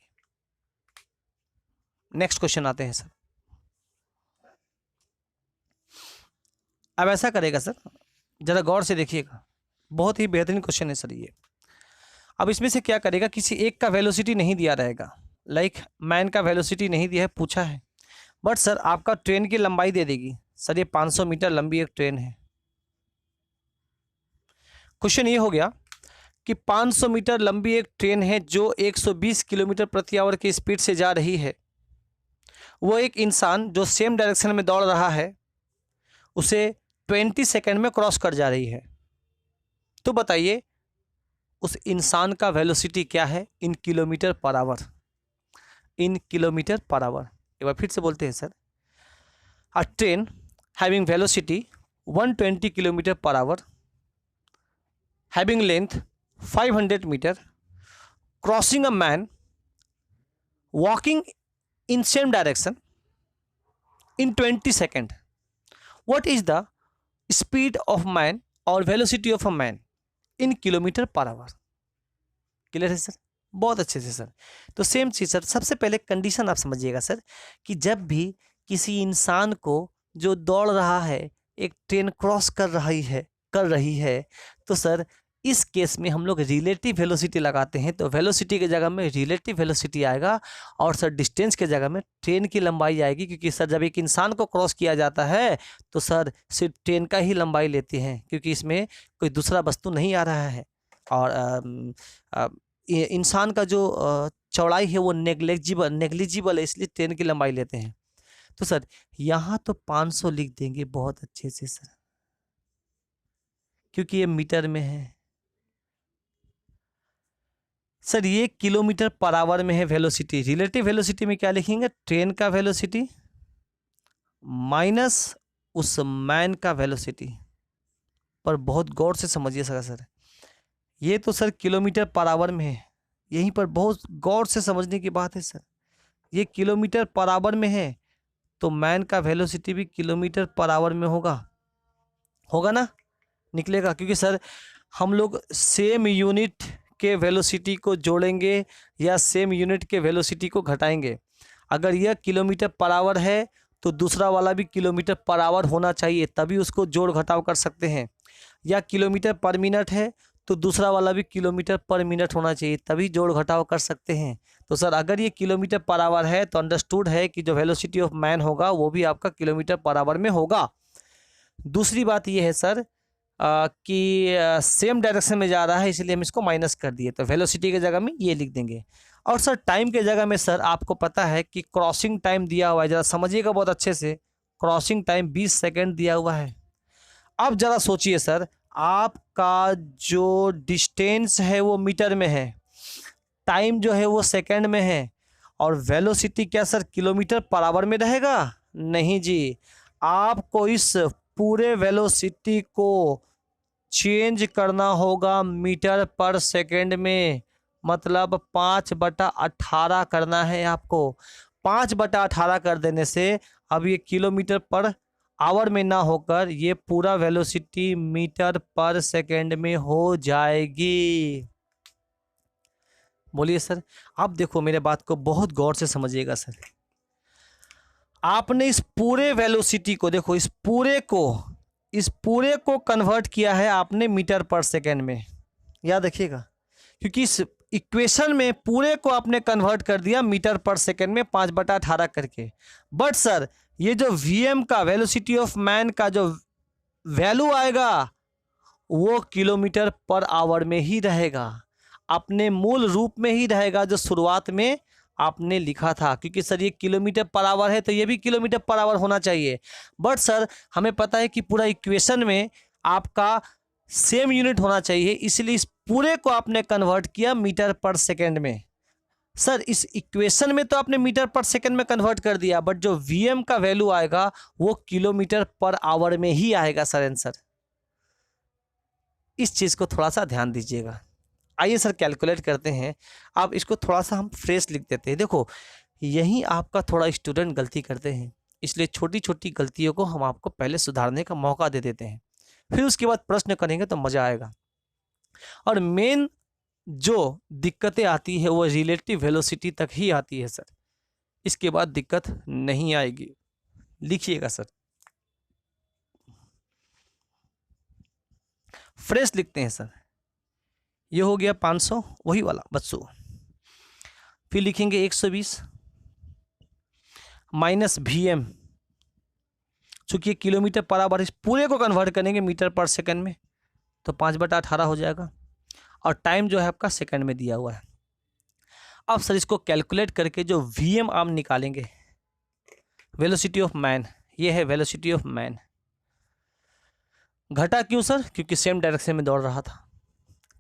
नेक्स्ट क्वेश्चन आते हैं सर। अब ऐसा करेगा सर, जरा गौर से देखिएगा, बहुत ही बेहतरीन क्वेश्चन है सर ये। अब इसमें से क्या करेगा, किसी एक का वेलोसिटी नहीं दिया रहेगा, लाइक मैन का वेलोसिटी नहीं दिया है, पूछा है, बट सर आपका ट्रेन की लंबाई दे देगी। सर ये 500 मीटर लंबी एक ट्रेन है। क्वेश्चन ये हो गया कि 500 मीटर लंबी एक ट्रेन है जो 120 किलोमीटर प्रति आवर की स्पीड से जा रही है। वो एक इंसान जो सेम डायरेक्शन में दौड़ रहा है उसे 20 सेकंड में क्रॉस कर जा रही है। तो बताइए उस इंसान का वेलोसिटी क्या है in kilometre per hour, in kilometre per hour. एक बार फिर से बोलते हैं sir, a train having velocity 120 kilometre per hour, having length 500 metre, crossing a man, walking in same direction in 20 second. What is the speed of man और velocity of a man in kilometre per our? Clear है sir? बहुत अच्छे से sir. तो same चीज़ sir, सबसे पहले condition आप समझिएगा सर कि जब भी किसी इंसान को जो दौड़ रहा है एक ट्रेन क्रॉस कर रही है तो सर इस केस में हम लोग रिलेटिव वेलोसिटी लगाते हैं. तो वेलोसिटी की जगह में रिलेटिव वेलोसिटी आएगा और सर डिस्टेंस के जगह में ट्रेन की लंबाई आएगी, क्योंकि सर जब एक इंसान को क्रॉस किया जाता है तो सर सिर्फ ट्रेन का ही लंबाई लेते हैं, क्योंकि इसमें कोई दूसरा वस्तु नहीं आ रहा है. और इंसान का जो चौड़ाई है वो नेग्लिजिबल है, इसलिए ट्रेन की लंबाई लेते हैं. तो सर यहाँ तो 500 लिख देंगे बहुत अच्छे से सर, क्योंकि ये मीटर में है. सर ये किलोमीटर पर आवर में है वेलोसिटी. रिलेटिव वेलोसिटी में क्या लिखेंगे? ट्रेन का वेलोसिटी माइनस उस मैन का वेलोसिटी. पर बहुत गौर से समझिए सर, ये तो सर किलोमीटर पर आवर में है, यहीं पर बहुत गौर से समझने की बात है सर. ये किलोमीटर पर आवर में है तो मैन का वेलोसिटी भी किलोमीटर पर आवर में होगा ना, निकलेगा. क्योंकि सर हम लोग सेम यूनिट के वेलोसिटी को जोड़ेंगे या सेम यूनिट के वेलोसिटी को घटाएंगे. अगर यह किलोमीटर पर आवर है तो दूसरा वाला भी किलोमीटर पर आवर होना चाहिए, तभी उसको जोड़ घटाव कर सकते हैं. या किलोमीटर पर मिनट है तो दूसरा वाला भी किलोमीटर पर मिनट होना चाहिए, तभी जोड़ घटाव कर सकते हैं. तो सर अगर ये किलोमीटर पर आवर है तो अंडरस्टूड है कि जो वेलोसिटी ऑफ मैन होगा वो भी आपका किलोमीटर पर आवर में होगा. दूसरी बात ये है सर कि सेम डायरेक्शन में जा रहा है, इसलिए हम इसको माइनस कर दिए, तो वेलोसिटी की जगह में ये लिख देंगे. और सर टाइम के जगह में सर आपको पता है कि क्रॉसिंग टाइम दिया हुआ है, ज़रा समझिएगा बहुत अच्छे से. क्रॉसिंग टाइम 20 सेकेंड दिया हुआ है. अब ज़रा सोचिए सर, आपका जो डिस्टेंस है वो मीटर में है, टाइम जो है वो सेकेंड में है, और वेलोसिटी क्या सर किलोमीटर पर आवर में रहेगा? नहीं जी, आपको इस पूरे वेलोसिटी को चेंज करना होगा मीटर पर सेकेंड में. मतलब 5/18 करना है आपको. 5/18 कर देने से अब ये किलोमीटर पर आवर में ना होकर ये पूरा वेलोसिटी मीटर पर सेकेंड में हो जाएगी. बोलिए सर. आप देखो मेरे बात को बहुत गौर से समझिएगा सर. आपने इस पूरे वेलोसिटी को देखो, इस पूरे को कन्वर्ट किया है आपने मीटर पर सेकेंड में. याद रखिएगा, क्योंकि इस इक्वेशन में पूरे को आपने कन्वर्ट कर दिया मीटर पर सेकेंड में 5/18 करके. बट सर ये जो वीएम का वेलोसिटी ऑफ मैन का जो वैल्यू आएगा वो किलोमीटर पर आवर में ही रहेगा, अपने मूल रूप में ही रहेगा जो शुरुआत में आपने लिखा था. क्योंकि सर ये किलोमीटर पर आवर है तो ये भी किलोमीटर पर आवर होना चाहिए. बट सर हमें पता है कि पूरा इक्वेशन में आपका सेम यूनिट होना चाहिए, इसलिए इस पूरे को आपने कन्वर्ट किया मीटर पर सेकेंड में. सर इस इक्वेशन में तो आपने मीटर पर सेकेंड में कन्वर्ट कर दिया, बट जो वीएम का वैल्यू आएगा वो किलोमीटर पर आवर में ही आएगा सर आंसर. इस चीज़ को थोड़ा सा ध्यान दीजिएगा. आइए सर कैलकुलेट करते हैं. अब इसको थोड़ा सा हम फ्रेश लिख देते हैं. देखो यहीं आपका थोड़ा स्टूडेंट गलती करते हैं, इसलिए छोटी छोटी गलतियों को हम आपको पहले सुधारने का मौका दे देते हैं, फिर उसके बाद प्रश्न करेंगे तो मज़ा आएगा. और मेन जो दिक्कतें आती है वो रिलेटिव वेलोसिटी तक ही आती है सर, इसके बाद दिक्कत नहीं आएगी. लिखिएगा सर, फ्रेश लिखते हैं सर. ये हो गया 500, वही वाला बच्चों. फिर लिखेंगे 120 माइनस वीएम, चूँकि किलोमीटर पर आवर, इस पूरे को कन्वर्ट करेंगे मीटर पर सेकंड में तो 5/18 हो जाएगा. और टाइम जो है आपका सेकंड में दिया हुआ है. अब सर इसको कैलकुलेट करके जो वीएम आप निकालेंगे, वेलोसिटी ऑफ मैन, ये है वेलोसिटी ऑफ मैन. घटा क्यों सर? क्योंकि सेम डायरेक्शन में दौड़ रहा था.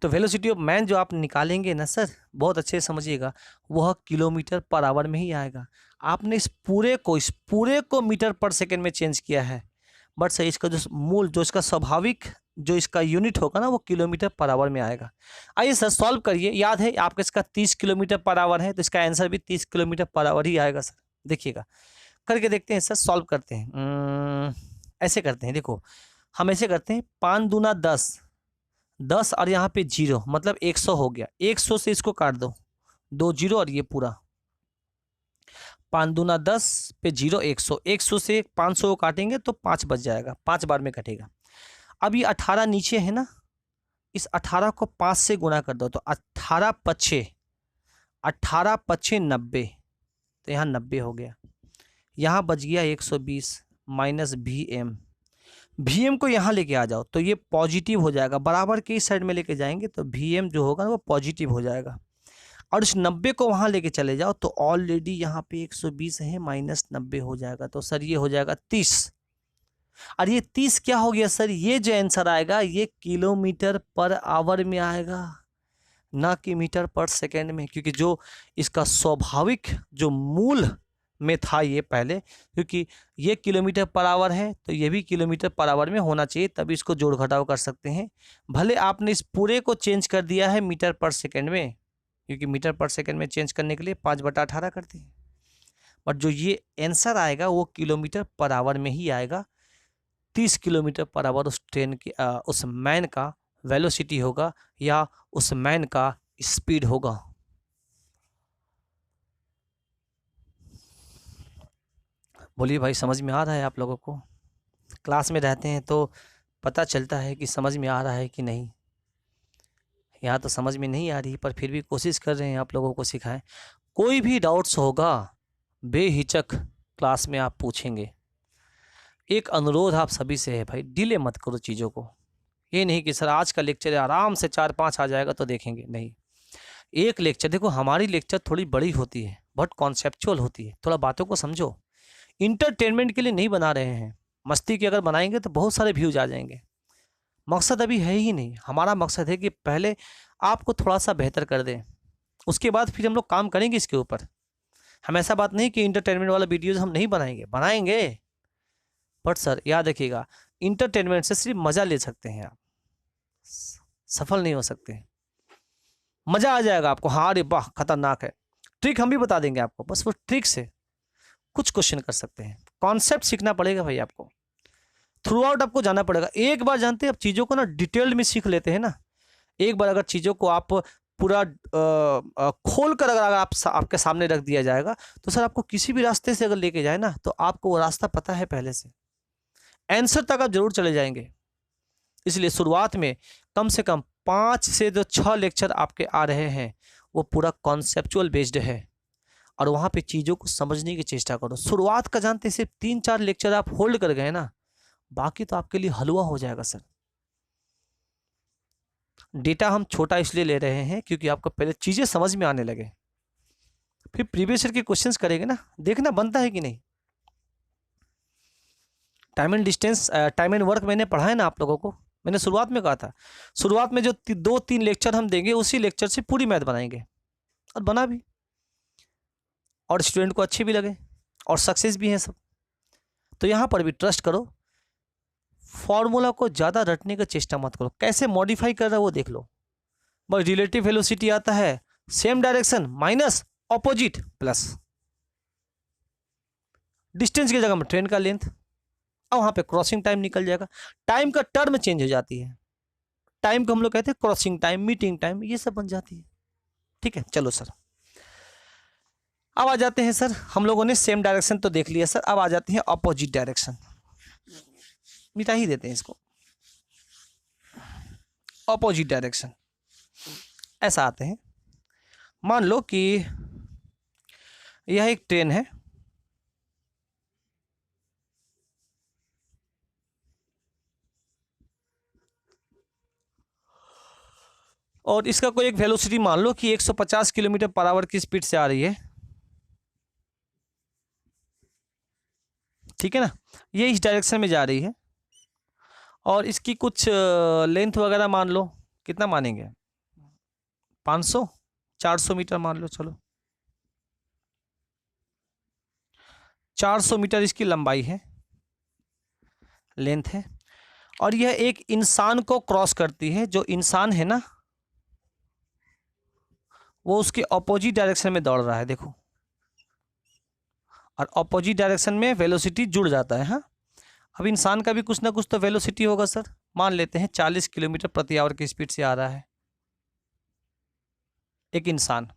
तो वेलोसिटी ऑफ मैन जो आप निकालेंगे ना सर, बहुत अच्छे से समझिएगा, वह किलोमीटर पर आवर में ही आएगा. आपने इस पूरे को मीटर पर सेकंड में चेंज किया है. बट सर इसका जो मूल, जो इसका स्वाभाविक जो इसका यूनिट होगा ना, वो किलोमीटर पर आवर में आएगा। आइए सर सॉल्व करिए। याद है आपका इसका 30 किलोमीटर पर आवर है, तो इसका आंसर भी 30 किलोमीटर पर आवर ही आएगा सर। देखिएगा करके देखते हैं सर, सॉल्व करते हैं। ऐसे करते हैं, देखो हम ऐसे करते हैं, 5 दूना 10, 10 और यहाँ पे 0 मतलब 100 हो गया। 100 से इसको काट दो, 2 0 और ये पूरा, 5 दूना 10 पे 0 100, 100 से 500 को काटेंगे तो 5 बच जाएगा, 5 बार में कटेगा। अब ये 18 नीचे है ना, इस 18 को 5 से गुना कर दो, तो 18 पछे 90, तो यहाँ 90 हो गया। यहाँ बच गया 120 माइनस VM। VM को यहाँ लेके आ जाओ तो ये पॉजिटिव हो जाएगा, बराबर के इस साइड में लेके जाएंगे तो VM जो होगा वो पॉजिटिव हो जाएगा। और इस 90 को वहाँ लेके चले जाओ तो ऑलरेडी यहाँ पे 120 है, माइनस 90 हो जाएगा, तो सर ये हो जाएगा 30। और ये 30 क्या हो गया सर, ये जो आंसर आएगा ये किलोमीटर पर आवर में आएगा, ना कि मीटर पर सेकेंड में, क्योंकि जो इसका स्वाभाविक जो मूल में था ये पहले, क्योंकि ये किलोमीटर पर आवर है तो ये भी किलोमीटर पर आवर में होना चाहिए, तभी इसको जोड़ घटाव कर सकते हैं। भले आपने इस पूरे को चेंज कर दिया है मीटर पर सेकेंड में, क्योंकि मीटर पर सेकेंड में चेंज करने के लिए 5/18 करते हैं, बट जो ये आंसर आएगा वो किलोमीटर पर आवर में ही आएगा। 30 किलोमीटर पर आवर उस ट्रेन की उस मैन का वेलोसिटी होगा, या उस मैन का स्पीड होगा। बोलिए भाई, समझ में आ रहा है आप लोगों को? क्लास में रहते हैं तो पता चलता है कि समझ में आ रहा है कि नहीं। यहाँ तो समझ में नहीं आ रही, पर फिर भी कोशिश कर रहे हैं आप लोगों को सिखाएं। कोई भी डाउट्स होगा बेहिचक क्लास में आप पूछेंगे। एक अनुरोध आप सभी से है भाई, डिले मत करो चीज़ों को। ये नहीं कि सर आज का लेक्चर आराम से 4-5 आ जाएगा तो देखेंगे, नहीं। एक लेक्चर देखो, हमारी लेक्चर थोड़ी बड़ी होती है, बहुत कॉन्सेप्चुअल होती है, थोड़ा बातों को समझो। इंटरटेनमेंट के लिए नहीं बना रहे हैं, मस्ती के अगर बनाएंगे तो बहुत सारे व्यूज आ जाएंगे। मकसद अभी है ही नहीं, हमारा मकसद है कि पहले आपको थोड़ा सा बेहतर कर दें, उसके बाद फिर हम लोग काम करेंगे इसके ऊपर। हम ऐसा बात नहीं कि इंटरटेनमेंट वाला वीडियोज हम नहीं बनाएंगे, बट सर याद रखिएगा, इंटरटेनमेंट से सिर्फ मज़ा ले सकते हैं आप, सफल नहीं हो सकते। मज़ा आ जाएगा आपको, हाँ अरे वाह खतरनाक है, ट्रिक हम भी बता देंगे आपको, बस वो ट्रिक से कुछ क्वेश्चन कर सकते हैं। कॉन्सेप्ट सीखना पड़ेगा भाई आपको, थ्रू आउट आपको जाना पड़ेगा। एक बार जानते हैं, अब चीज़ों को ना डिटेल्ड में सीख लेते हैं ना, एक बार अगर चीज़ों को आप पूरा खोल कर अगर आपके सामने रख दिया जाएगा तो सर आपको किसी भी रास्ते से अगर लेके जाए ना तो आपको वो रास्ता पता है पहले से, आंसर तक आप जरूर चले जाएंगे। इसलिए शुरुआत में कम से कम 5 से जो 6 लेक्चर आपके आ रहे हैं वो पूरा कॉन्सेप्चुअल बेस्ड है, और वहाँ पे चीज़ों को समझने की चेष्टा करो। शुरुआत का जानते सिर्फ 3-4 लेक्चर आप होल्ड कर गए ना, बाकी तो आपके लिए हलवा हो जाएगा सर। डेटा हम छोटा इसलिए ले रहे हैं क्योंकि आपको पहले चीज़ें समझ में आने लगे, फिर प्रीवियस ईयर के क्वेश्चंस करेंगे ना, देखना बनता है कि नहीं। Time and distance, time and work मैंने पढ़ा है ना आप लोगों को, मैंने शुरुआत में कहा था, शुरुआत में जो 2-3 लेक्चर हम देंगे उसी लेक्चर से पूरी मैथ बनाएंगे, और बना भी, और स्टूडेंट को अच्छी भी लगे और सक्सेस भी हैं सब। तो यहाँ पर भी ट्रस्ट करो, फॉर्मूला को ज़्यादा रटने का चेष्टा मत करो, कैसे मॉडिफाई कर रहा है वो देख लो। बस रिलेटिव वेलोसिटी आता है, same direction minus opposite plus, distance की जगह में ट्रेन का लेंथ, और वहाँ पे क्रॉसिंग टाइम निकल जाएगा। टाइम का टर्म चेंज हो जाती है, टाइम को हम लोग कहते हैं क्रॉसिंग टाइम, मीटिंग टाइम, ये सब बन जाती है। ठीक है, चलो सर अब आ जाते हैं सर, हम लोगों ने सेम डायरेक्शन तो देख लिया सर, अब आ जाते हैं अपोजिट डायरेक्शन। मिटा ही देते हैं इसको, अपोजिट डायरेक्शन ऐसा आते हैं। मान लो कि यह एक ट्रेन है, और इसका कोई एक वेलोसिटी मान लो कि 150 किलोमीटर पर आवर की स्पीड से आ रही है, ठीक है ना, ये इस डायरेक्शन में जा रही है, और इसकी कुछ लेंथ वगैरह मान लो, कितना मानेंगे, 500-400 मीटर मान लो, चलो 400 मीटर इसकी लंबाई है, लेंथ है, और यह एक इंसान को क्रॉस करती है। जो इंसान है ना, वो उसके ऑपोजिट डायरेक्शन में दौड़ रहा है, देखो, और ऑपोजिट डायरेक्शन में वेलोसिटी जुड़ जाता है। हाँ, अब इंसान का भी कुछ ना कुछ तो वेलोसिटी होगा सर। मान लेते हैं 40 किलोमीटर प्रति आवर की स्पीड से आ रहा है एक इंसान,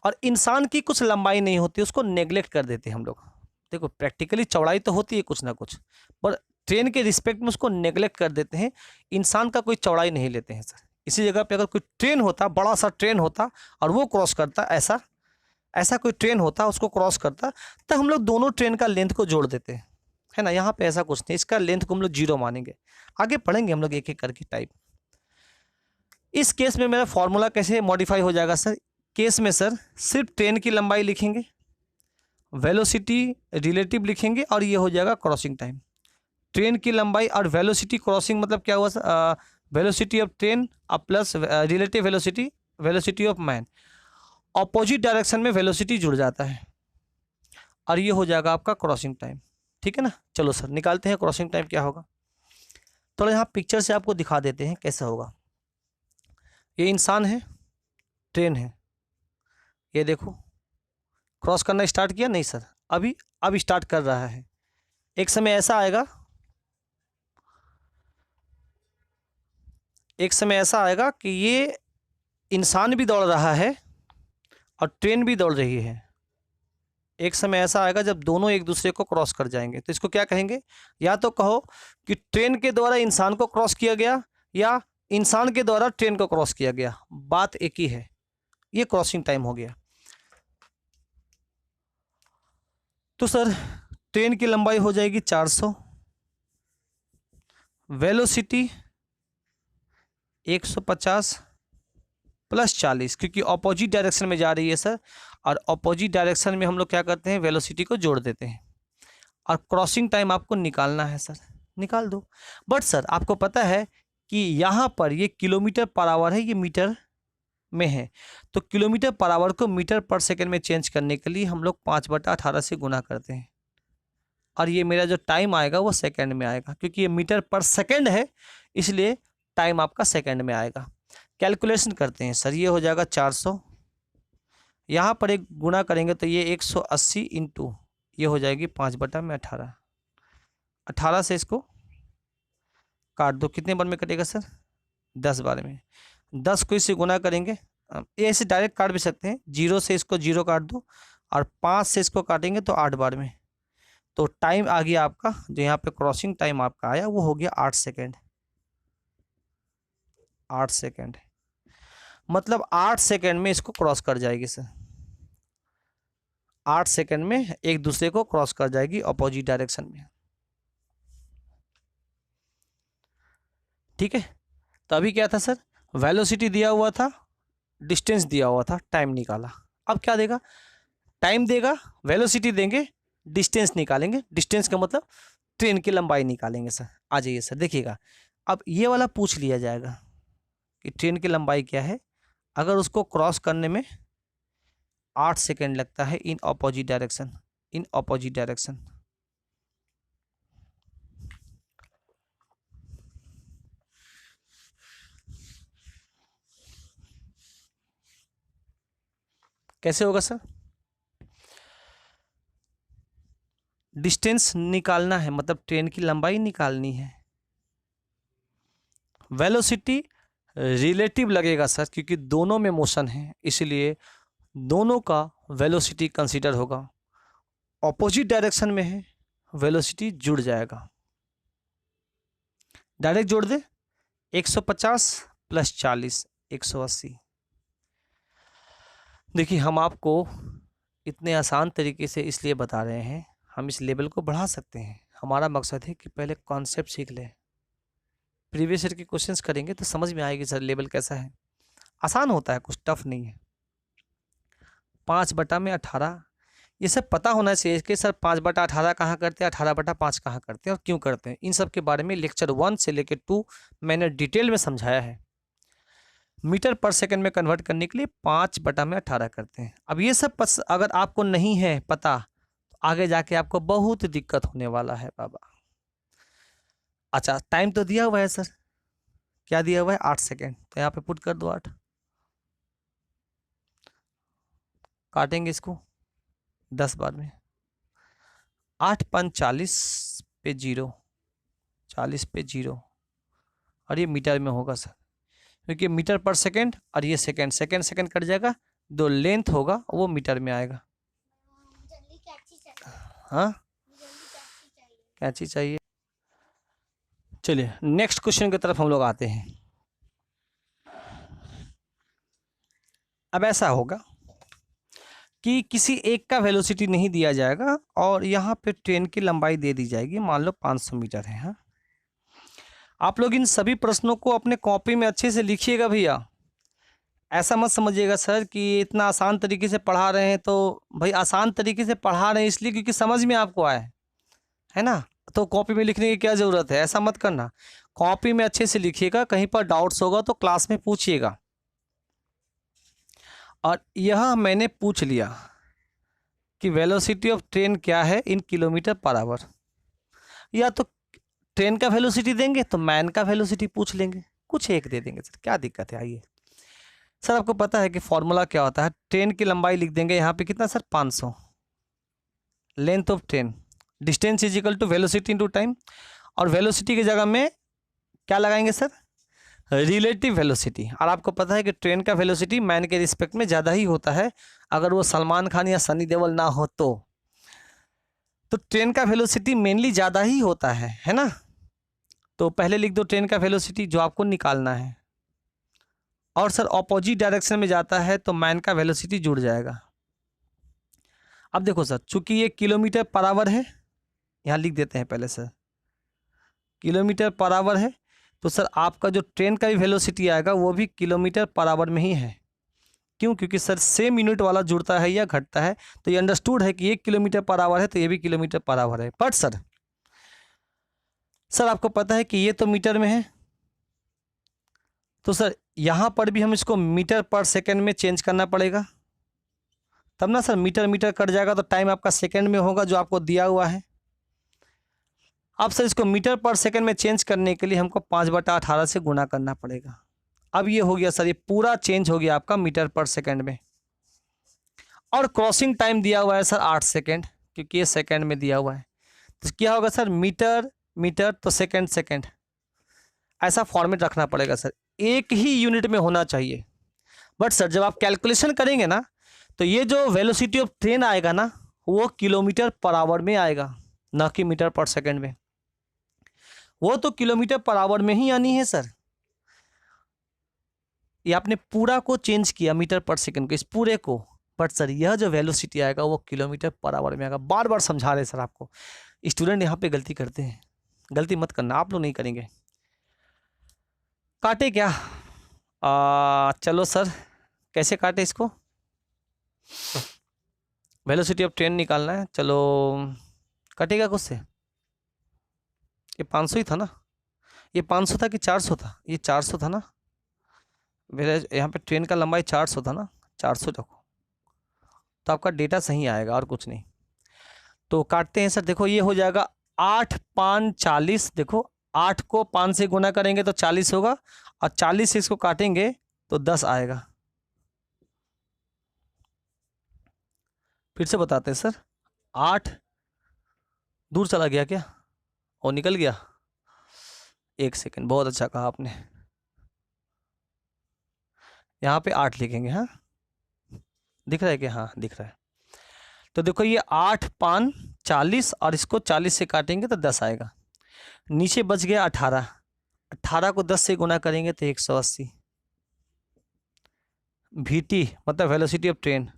और इंसान की कुछ लंबाई नहीं होती, उसको नेग्लेक्ट कर देते हैं हम लोग। देखो, प्रैक्टिकली चौड़ाई तो होती है कुछ ना कुछ, पर ट्रेन के रिस्पेक्ट में उसको नेग्लेक्ट कर देते हैं। इंसान का कोई चौड़ाई नहीं लेते हैं सर। इसी जगह पे अगर कोई ट्रेन होता, बड़ा सा ट्रेन होता, और वो क्रॉस करता, ऐसा ऐसा कोई ट्रेन होता, उसको क्रॉस करता, तो हम लोग दोनों ट्रेन का लेंथ को जोड़ देते हैं, है ना। यहाँ पे ऐसा कुछ नहीं, इसका लेंथ को हम लोग 0 मानेंगे। आगे पढ़ेंगे हम लोग एक एक करके टाइप। इस केस में मेरा फॉर्मूला कैसे मॉडिफाई हो जाएगा सर? केस में सर सिर्फ ट्रेन की लंबाई लिखेंगे, वेलोसिटी रिलेटिव लिखेंगे, और ये हो जाएगा क्रॉसिंग टाइम। ट्रेन की लंबाई और वेलोसिटी क्रॉसिंग मतलब क्या हुआ sir? Velocity of train plus relative velocity, velocity of man. Opposite direction में वेलोसिटी जुड़ जाता है, और ये हो जाएगा आपका क्रॉसिंग टाइम। ठीक है ना। चलो सर निकालते हैं क्रॉसिंग टाइम क्या होगा। तो यहाँ पिक्चर से आपको दिखा देते हैं कैसा होगा। ये इंसान है, ट्रेन है, ये देखो क्रॉस करना स्टार्ट किया नहीं सर, अब स्टार्ट कर रहा है। एक समय ऐसा आएगा, कि ये इंसान भी दौड़ रहा है और ट्रेन भी दौड़ रही है। एक समय ऐसा आएगा जब दोनों एक दूसरे को क्रॉस कर जाएंगे, तो इसको क्या कहेंगे? या तो कहो कि ट्रेन के द्वारा इंसान को क्रॉस किया गया, या इंसान के द्वारा ट्रेन को क्रॉस किया गया, बात एक ही है। ये क्रॉसिंग टाइम हो गया। तो सर ट्रेन की लंबाई हो जाएगी 400, वेलोसिटी 150 प्लस 40, क्योंकि ऑपोजिट डायरेक्शन में जा रही है सर, और ऑपोजिट डायरेक्शन में हम लोग क्या करते हैं? वेलोसिटी को जोड़ देते हैं। और क्रॉसिंग टाइम आपको निकालना है सर, निकाल दो। बट सर आपको पता है कि यहाँ पर ये किलोमीटर पर आवर है, ये मीटर में है, तो किलोमीटर पर आवर को मीटर पर सेकेंड में चेंज करने के लिए हम लोग 5/18 से गुना करते हैं, और ये मेरा जो टाइम आएगा वो सेकेंड में आएगा, क्योंकि ये मीटर पर सेकेंड है, इसलिए टाइम आपका सेकेंड में आएगा। कैलकुलेशन करते हैं सर, ये हो जाएगा 400, यहाँ पर एक गुना करेंगे तो ये 180 इंटू ये हो जाएगी 5/18। 18 से इसको काट दो, कितने बार में कटेगा सर? 10 बार में। 10 को इससे गुना करेंगे, ये ऐसे डायरेक्ट काट भी सकते हैं, 0 से इसको 0 काट दो, और 5 से इसको काटेंगे तो 8 बार में। तो टाइम आ गया आपका, जो यहाँ पे क्रॉसिंग टाइम आपका आया वो हो गया 8 सेकेंड। 8 सेकेंड मतलब 8 सेकेंड में इसको क्रॉस कर जाएगी सर। 8 सेकेंड में एक दूसरे को क्रॉस कर जाएगी अपोजिट डायरेक्शन में। ठीक है। तो अभी क्या था सर? वेलोसिटी दिया हुआ था, डिस्टेंस दिया हुआ था, टाइम निकाला। अब क्या देगा? टाइम देगा, वेलोसिटी देंगे, डिस्टेंस निकालेंगे। डिस्टेंस का मतलब ट्रेन की लंबाई निकालेंगे सर। आ जाइए सर, देखिएगा अब ये वाला पूछ लिया जाएगा कि ट्रेन की लंबाई क्या है। अगर उसको क्रॉस करने में 8 सेकेंड लगता है in opposite direction, in opposite direction, कैसे होगा सर? डिस्टेंस निकालना है, मतलब ट्रेन की लंबाई निकालनी है। वेलोसिटी रिलेटिव लगेगा सर, क्योंकि दोनों में मोशन है, इसलिए दोनों का वेलोसिटी कंसीडर होगा। ऑपोजिट डायरेक्शन में है, वेलोसिटी जुड़ जाएगा। डायरेक्ट जोड़ दे, 150 प्लस 40 180। देखिए हम आपको इतने आसान तरीके से इसलिए बता रहे हैं, हम इस लेवल को बढ़ा सकते हैं। हमारा मकसद है कि पहले कॉन्सेप्ट सीख लें, प्रीवियस ईयर के क्वेश्चंस करेंगे तो समझ में आएगी सर लेवल कैसा है। आसान होता है, कुछ टफ नहीं है। 5/18 ये सब पता होना चाहिए कि सर 5/18 कहाँ करते हैं, 18/5 कहाँ करते हैं और क्यों करते हैं। इन सब के बारे में लेक्चर 1 से लेकर 2 मैंने डिटेल में समझाया है। मीटर पर सेकंड में कन्वर्ट करने के लिए 5/18 करते हैं। अब ये सब अगर आपको नहीं है पता, तो आगे जाके आपको बहुत दिक्कत होने वाला है बाबा। अच्छा टाइम तो दिया हुआ है सर, क्या दिया हुआ है 8 सेकेंड, तो यहाँ पे पुट कर दो 8, काटेंगे इसको 10 बार में, 8 5 40 पे 0, 40 पे 0, और ये मीटर में होगा सर, क्योंकि मीटर पर सेकेंड और ये सेकेंड, सेकेंड सेकेंड कट जाएगा, जो लेंथ होगा वो मीटर में आएगा। हाँ क्या चीज़ चाहिए। चलिए नेक्स्ट क्वेश्चन की तरफ हम लोग आते हैं। अब ऐसा होगा कि किसी एक का वेलोसिटी नहीं दिया जाएगा और यहाँ पे ट्रेन की लंबाई दे दी जाएगी, मान लो 500 मीटर है। हाँ, आप लोग इन सभी प्रश्नों को अपने कॉपी में अच्छे से लिखिएगा भैया, ऐसा मत समझिएगा सर कि इतना आसान तरीके से पढ़ा रहे हैं, तो भाई आसान तरीके से पढ़ा रहे हैं इसलिए क्योंकि समझ में आपको आए, है ना, तो कॉपी में लिखने की क्या ज़रूरत है, ऐसा मत करना, कॉपी में अच्छे से लिखिएगा, कहीं पर डाउट्स होगा तो क्लास में पूछिएगा। और यह मैंने पूछ लिया कि वेलोसिटी ऑफ ट्रेन क्या है इन किलोमीटर पर आवर, या तो ट्रेन का वेलोसिटी देंगे तो मैन का वेलोसिटी पूछ लेंगे, कुछ एक दे देंगे सर, क्या दिक्कत है। आइए सर, आपको पता है कि फॉर्मूला क्या होता है, ट्रेन की लंबाई लिख देंगे यहाँ पे कितना sir 500, length of train, distance is equal to velocity into time, और वेलोसिटी की जगह में क्या लगाएंगे सर, रिलेटिव वेलोसिटी। और आपको पता है कि ट्रेन का वेलोसिटी मैन के रिस्पेक्ट में ज़्यादा ही होता है, अगर वो सलमान खान या सनी देओल ना हो तो ट्रेन का वेलोसिटी मेनली ज़्यादा ही होता है ना। तो पहले लिख दो ट्रेन का वेलोसिटी जो आपको निकालना है, और सर ऑपोजिट डायरेक्शन में जाता है तो मैन का वेलोसिटी जुड़ जाएगा। अब देखो सर, चूंकि ये किलोमीटर पर आवर है, यहाँ लिख देते हैं पहले सर, किलोमीटर पर आवर है, तो सर आपका जो ट्रेन का भी वेलोसिटी आएगा वो भी किलोमीटर पर आवर में ही है। क्यों, क्योंकि सर सेम यूनिट वाला जुड़ता है या घटता है, तो ये अंडरस्टूड है कि 1 किलोमीटर पर आवर है तो ये भी किलोमीटर पर आवर है। बट सर आपको पता है कि ये तो मीटर में है, तो सर यहाँ पर भी हम इसको मीटर पर सेकेंड में चेंज करना पड़ेगा, तब ना सर मीटर मीटर कट जाएगा तो टाइम आपका सेकेंड में होगा जो आपको दिया हुआ है। अब सर इसको मीटर पर सेकेंड में चेंज करने के लिए हमको 5/18 से गुना करना पड़ेगा। अब ये हो गया सर, ये पूरा चेंज हो गया आपका मीटर पर सेकेंड में, और क्रॉसिंग टाइम दिया हुआ है सर 8 सेकेंड, क्योंकि ये सेकेंड में दिया हुआ है, तो क्या होगा सर, मीटर मीटर तो सेकेंड सेकेंड, ऐसा फॉर्मेट रखना पड़ेगा सर, एक ही यूनिट में होना चाहिए। बट सर जब आप कैलकुलेशन करेंगे ना, तो ये जो वेलोसिटी ऑफ ट्रेन आएगा ना, वो किलोमीटर पर आवर में आएगा, ना कि मीटर पर सेकेंड में, वो तो किलोमीटर पर आवर में ही आनी है सर। ये आपने पूरा को चेंज किया मीटर पर सेकेंड को, इस पूरे को, बट सर यह जो वेलोसिटी आएगा वो किलोमीटर पर आवर में आएगा। बार बार समझा रहे सर आपको, स्टूडेंट यहाँ पे गलती करते हैं, गलती मत करना, आप लोग नहीं करेंगे। काटे क्या, चलो सर कैसे काटे इसको, वेलोसिटी ऑफ ट्रेन निकालना है, चलो कटेगा कुछ से, ये 500 ही था ना, ये 500 था कि 400 था, ये 400 था ना, मेरे यहाँ पे ट्रेन का लंबाई 400 था ना, 400 रखो तो आपका डेटा सही आएगा और कुछ नहीं। तो काटते हैं सर, देखो ये हो जाएगा 8 5 40, देखो 8 को 5 से गुना करेंगे तो 40 होगा, और 40 से इसको काटेंगे तो 10 आएगा। फिर से बताते हैं सर, 8 दूर चला गया क्या, और निकल गया, 1 सेकेंड, बहुत अच्छा कहा आपने, यहाँ पे 8 लिखेंगे, हाँ दिख रहा है क्या, हाँ दिख रहा है। तो देखो ये 8 5 40, और इसको 40 से काटेंगे तो 10 आएगा, नीचे बच गया 18, 18 को 10 से गुना करेंगे तो 180, VT मतलब velocity of train.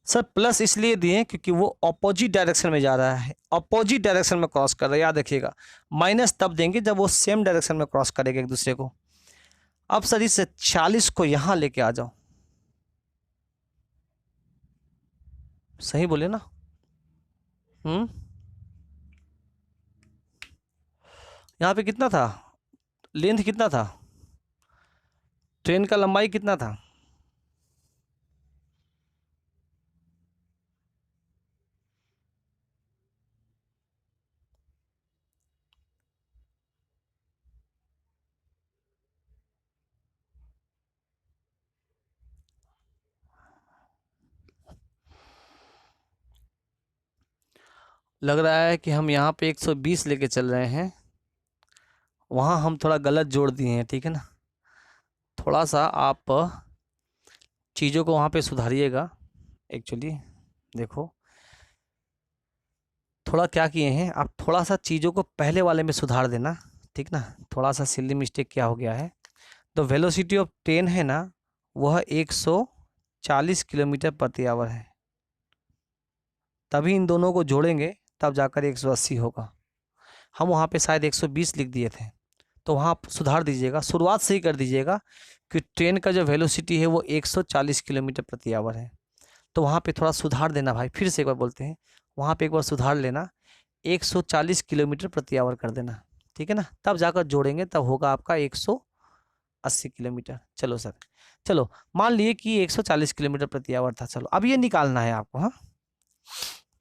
Sir plus इसलिए दिए क्योंकि वो अपोजिट डायरेक्शन में जा रहा है, अपोजिट डायरेक्शन में क्रॉस कर रहा है, याद रखिएगा। माइनस तब देंगे जब वो सेम डायरेक्शन में क्रॉस करेगा एक दूसरे को। अब सर इस 40 को यहाँ लेके आ जाओ, सही बोले ना, यहाँ पे कितना था, लेंथ कितना था, ट्रेन का लंबाई कितना था, लग रहा है कि हम यहाँ पे 120 लेके चल रहे हैं, वहाँ हम थोड़ा गलत जोड़ दिए हैं, ठीक है ना। थोड़ा सा आप चीज़ों को वहाँ पे सुधारिएगा। एक्चुअली देखो, थोड़ा क्या किए हैं आप, थोड़ा सा चीज़ों को पहले वाले में सुधार देना, ठीक ना। थोड़ा सा सिली मिस्टेक क्या हो गया है, तो वेलोसिटी ऑफ ट्रेन है ना, वह 140 किलोमीटर प्रति आवर है। तभी इन दोनों को जोड़ेंगे तब जाकर 180 होगा। हम वहाँ पे शायद 120 लिख दिए थे, तो वहाँ आप सुधार दीजिएगा, शुरुआत से ही कर दीजिएगा कि ट्रेन का जो वेलोसिटी है वो 140 किलोमीटर प्रति आवर है। तो वहाँ पे थोड़ा सुधार देना भाई, फिर से एक बार बोलते हैं, वहाँ पे एक बार सुधार लेना, 140 किलोमीटर प्रति आवर कर देना, ठीक है ना। तब जाकर जोड़ेंगे तब होगा आपका 180 किलोमीटर। चलो सर, चलो मान लिए कि 140 किलोमीटर प्रति आवर था। चलो अब ये निकालना है आपको, हाँ।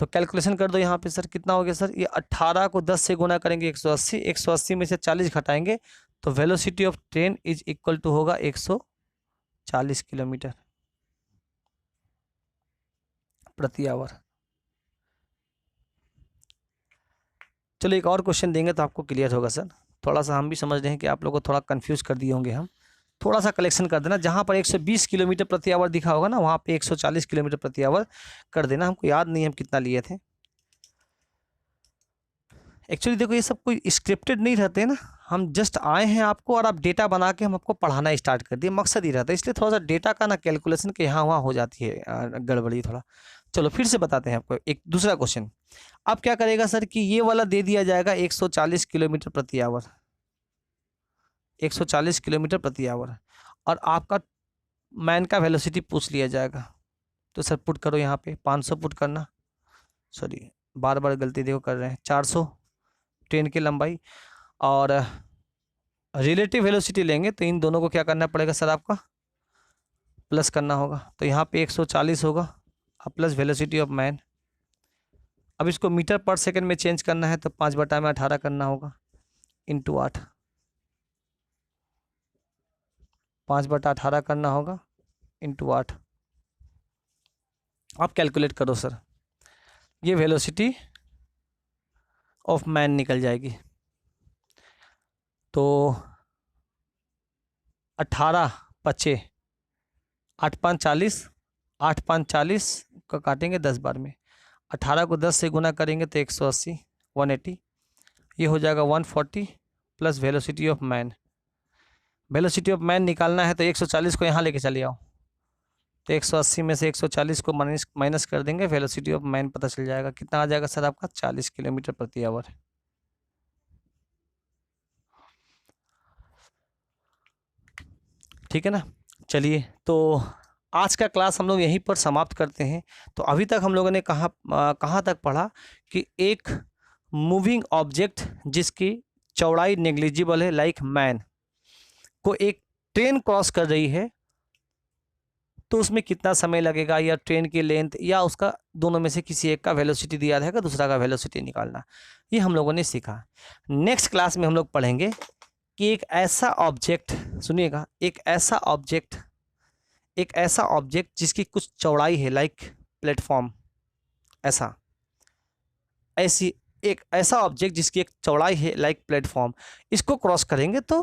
तो कैलकुलेशन कर दो यहाँ पे सर, कितना हो गया सर, ये 18 को 10 से गुना करेंगे 180, 180 में से 40 घटाएंगे तो velocity of train is equal to होगा 140 किलोमीटर प्रति आवर। चलो एक और क्वेश्चन देंगे तो आपको क्लियर होगा सर। थोड़ा सा हम भी समझ रहे हैं कि आप लोगों को थोड़ा कंफ्यूज कर दिए होंगे हम। थोड़ा सा कलेक्शन कर देना, जहाँ पर 120 किलोमीटर प्रति आवर दिखा होगा ना, वहाँ पे 140 किलोमीटर प्रति आवर कर देना। हमको याद नहीं हम कितना लिए थे एक्चुअली। देखो ये सब कोई स्क्रिप्टेड नहीं रहते ना, हम जस्ट आए हैं आपको और आप डेटा बना के हम आपको पढ़ाना स्टार्ट कर दिए, मकसद ही रहता है। इसलिए थोड़ा सा डेटा का ना कैलकुलेशन के यहाँ वहाँ हो जाती है गड़बड़ी थोड़ा। चलो फिर से बताते हैं आपको एक दूसरा क्वेश्चन। अब क्या करेगा सर कि ये वाला दे दिया जाएगा 140 किलोमीटर प्रति आवर, 140 किलोमीटर प्रति आवर, और आपका मैन का वेलोसिटी पूछ लिया जाएगा। तो सर पुट करो यहाँ पे 500 पुट करना, सॉरी बार बार गलती देखो कर रहे हैं, 400 ट्रेन की लंबाई, और रिलेटिव वेलोसिटी लेंगे तो इन दोनों को क्या करना पड़ेगा सर, आपका प्लस करना होगा। तो यहाँ पे 140 होगा और प्लस वेलोसिटी ऑफ मैन। अब इसको मीटर पर सेकंड में चेंज करना है तो 5/18 करना होगा इंटू 8, 5/18 करना होगा इंटू 8। आप कैलकुलेट करो सर, ये वेलोसिटी ऑफ मैन निकल जाएगी। तो 18 × 8 × 5 = 40, 8 × 5 = 40 का काटेंगे 10 बार में, 18 को 10 से गुना करेंगे तो 180, 180, ये हो जाएगा 140 plus velocity of man. Velocity of man निकालना है तो 140 को यहाँ लेके चले आओ, तो 180 में से 140 को माइनस कर देंगे, वेलोसिटी ऑफ मैन पता चल जाएगा। कितना आ जाएगा सर आपका, 40 किलोमीटर प्रति आवर। ठीक है ना। चलिए तो आज का क्लास हम लोग यहीं पर समाप्त करते हैं। तो अभी तक हम लोगों ने कहाँ तक पढ़ा कि एक मूविंग ऑब्जेक्ट जिसकी चौड़ाई नेग्लिजिबल है, लाइक मैन, को एक ट्रेन क्रॉस कर रही है तो उसमें कितना समय लगेगा, या ट्रेन की लेंथ, या उसका दोनों में से किसी एक का वेलोसिटी दिया रहेगा, दूसरा का वेलोसिटी निकालना, ये हम लोगों ने सीखा। नेक्स्ट क्लास में हम लोग पढ़ेंगे कि एक ऐसा ऑब्जेक्ट, सुनिएगा, एक ऐसा ऑब्जेक्ट जिसकी कुछ चौड़ाई है, लाइक प्लेटफॉर्म, एक ऐसा ऑब्जेक्ट जिसकी एक चौड़ाई है लाइक प्लेटफॉर्म, इसको क्रॉस करेंगे तो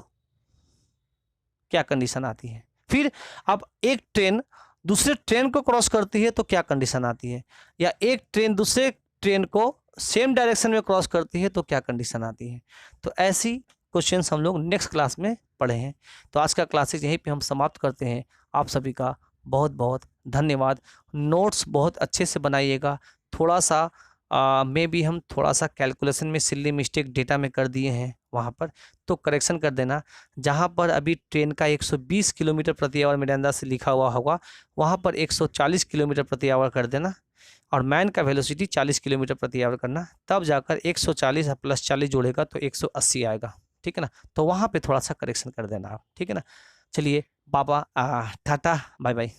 क्या कंडीशन आती है। फिर अब एक ट्रेन दूसरे ट्रेन को क्रॉस करती है तो क्या कंडीशन आती है, या एक ट्रेन दूसरे ट्रेन को सेम डायरेक्शन में क्रॉस करती है तो क्या कंडीशन आती है। तो ऐसी क्वेश्चंस हम लोग नेक्स्ट क्लास में पढ़े हैं। तो आज का क्लासेस यहीं पे हम समाप्त करते हैं। आप सभी का बहुत बहुत धन्यवाद। नोट्स बहुत अच्छे से बनाइएगा। थोड़ा सा में भी हम थोड़ा सा कैलकुलेशन में सिल्ली मिस्टेक डेटा में कर दिए हैं, वहाँ पर तो करेक्शन कर देना। जहाँ पर अभी ट्रेन का 120 किलोमीटर प्रति आवर मेरे अंदाज से लिखा हुआ होगा, वहाँ पर 140 किलोमीटर प्रति आवर कर देना, और मैन का वेलोसिटी 40 किलोमीटर प्रति आवर करना। तब जाकर 140 प्लस 40 जोड़ेगा तो 180 आएगा। ठीक है ना। तो वहाँ पे थोड़ा सा करेक्शन कर देना आप। ठीक है ना। चलिए बाबा, टाटा, बाय बाय।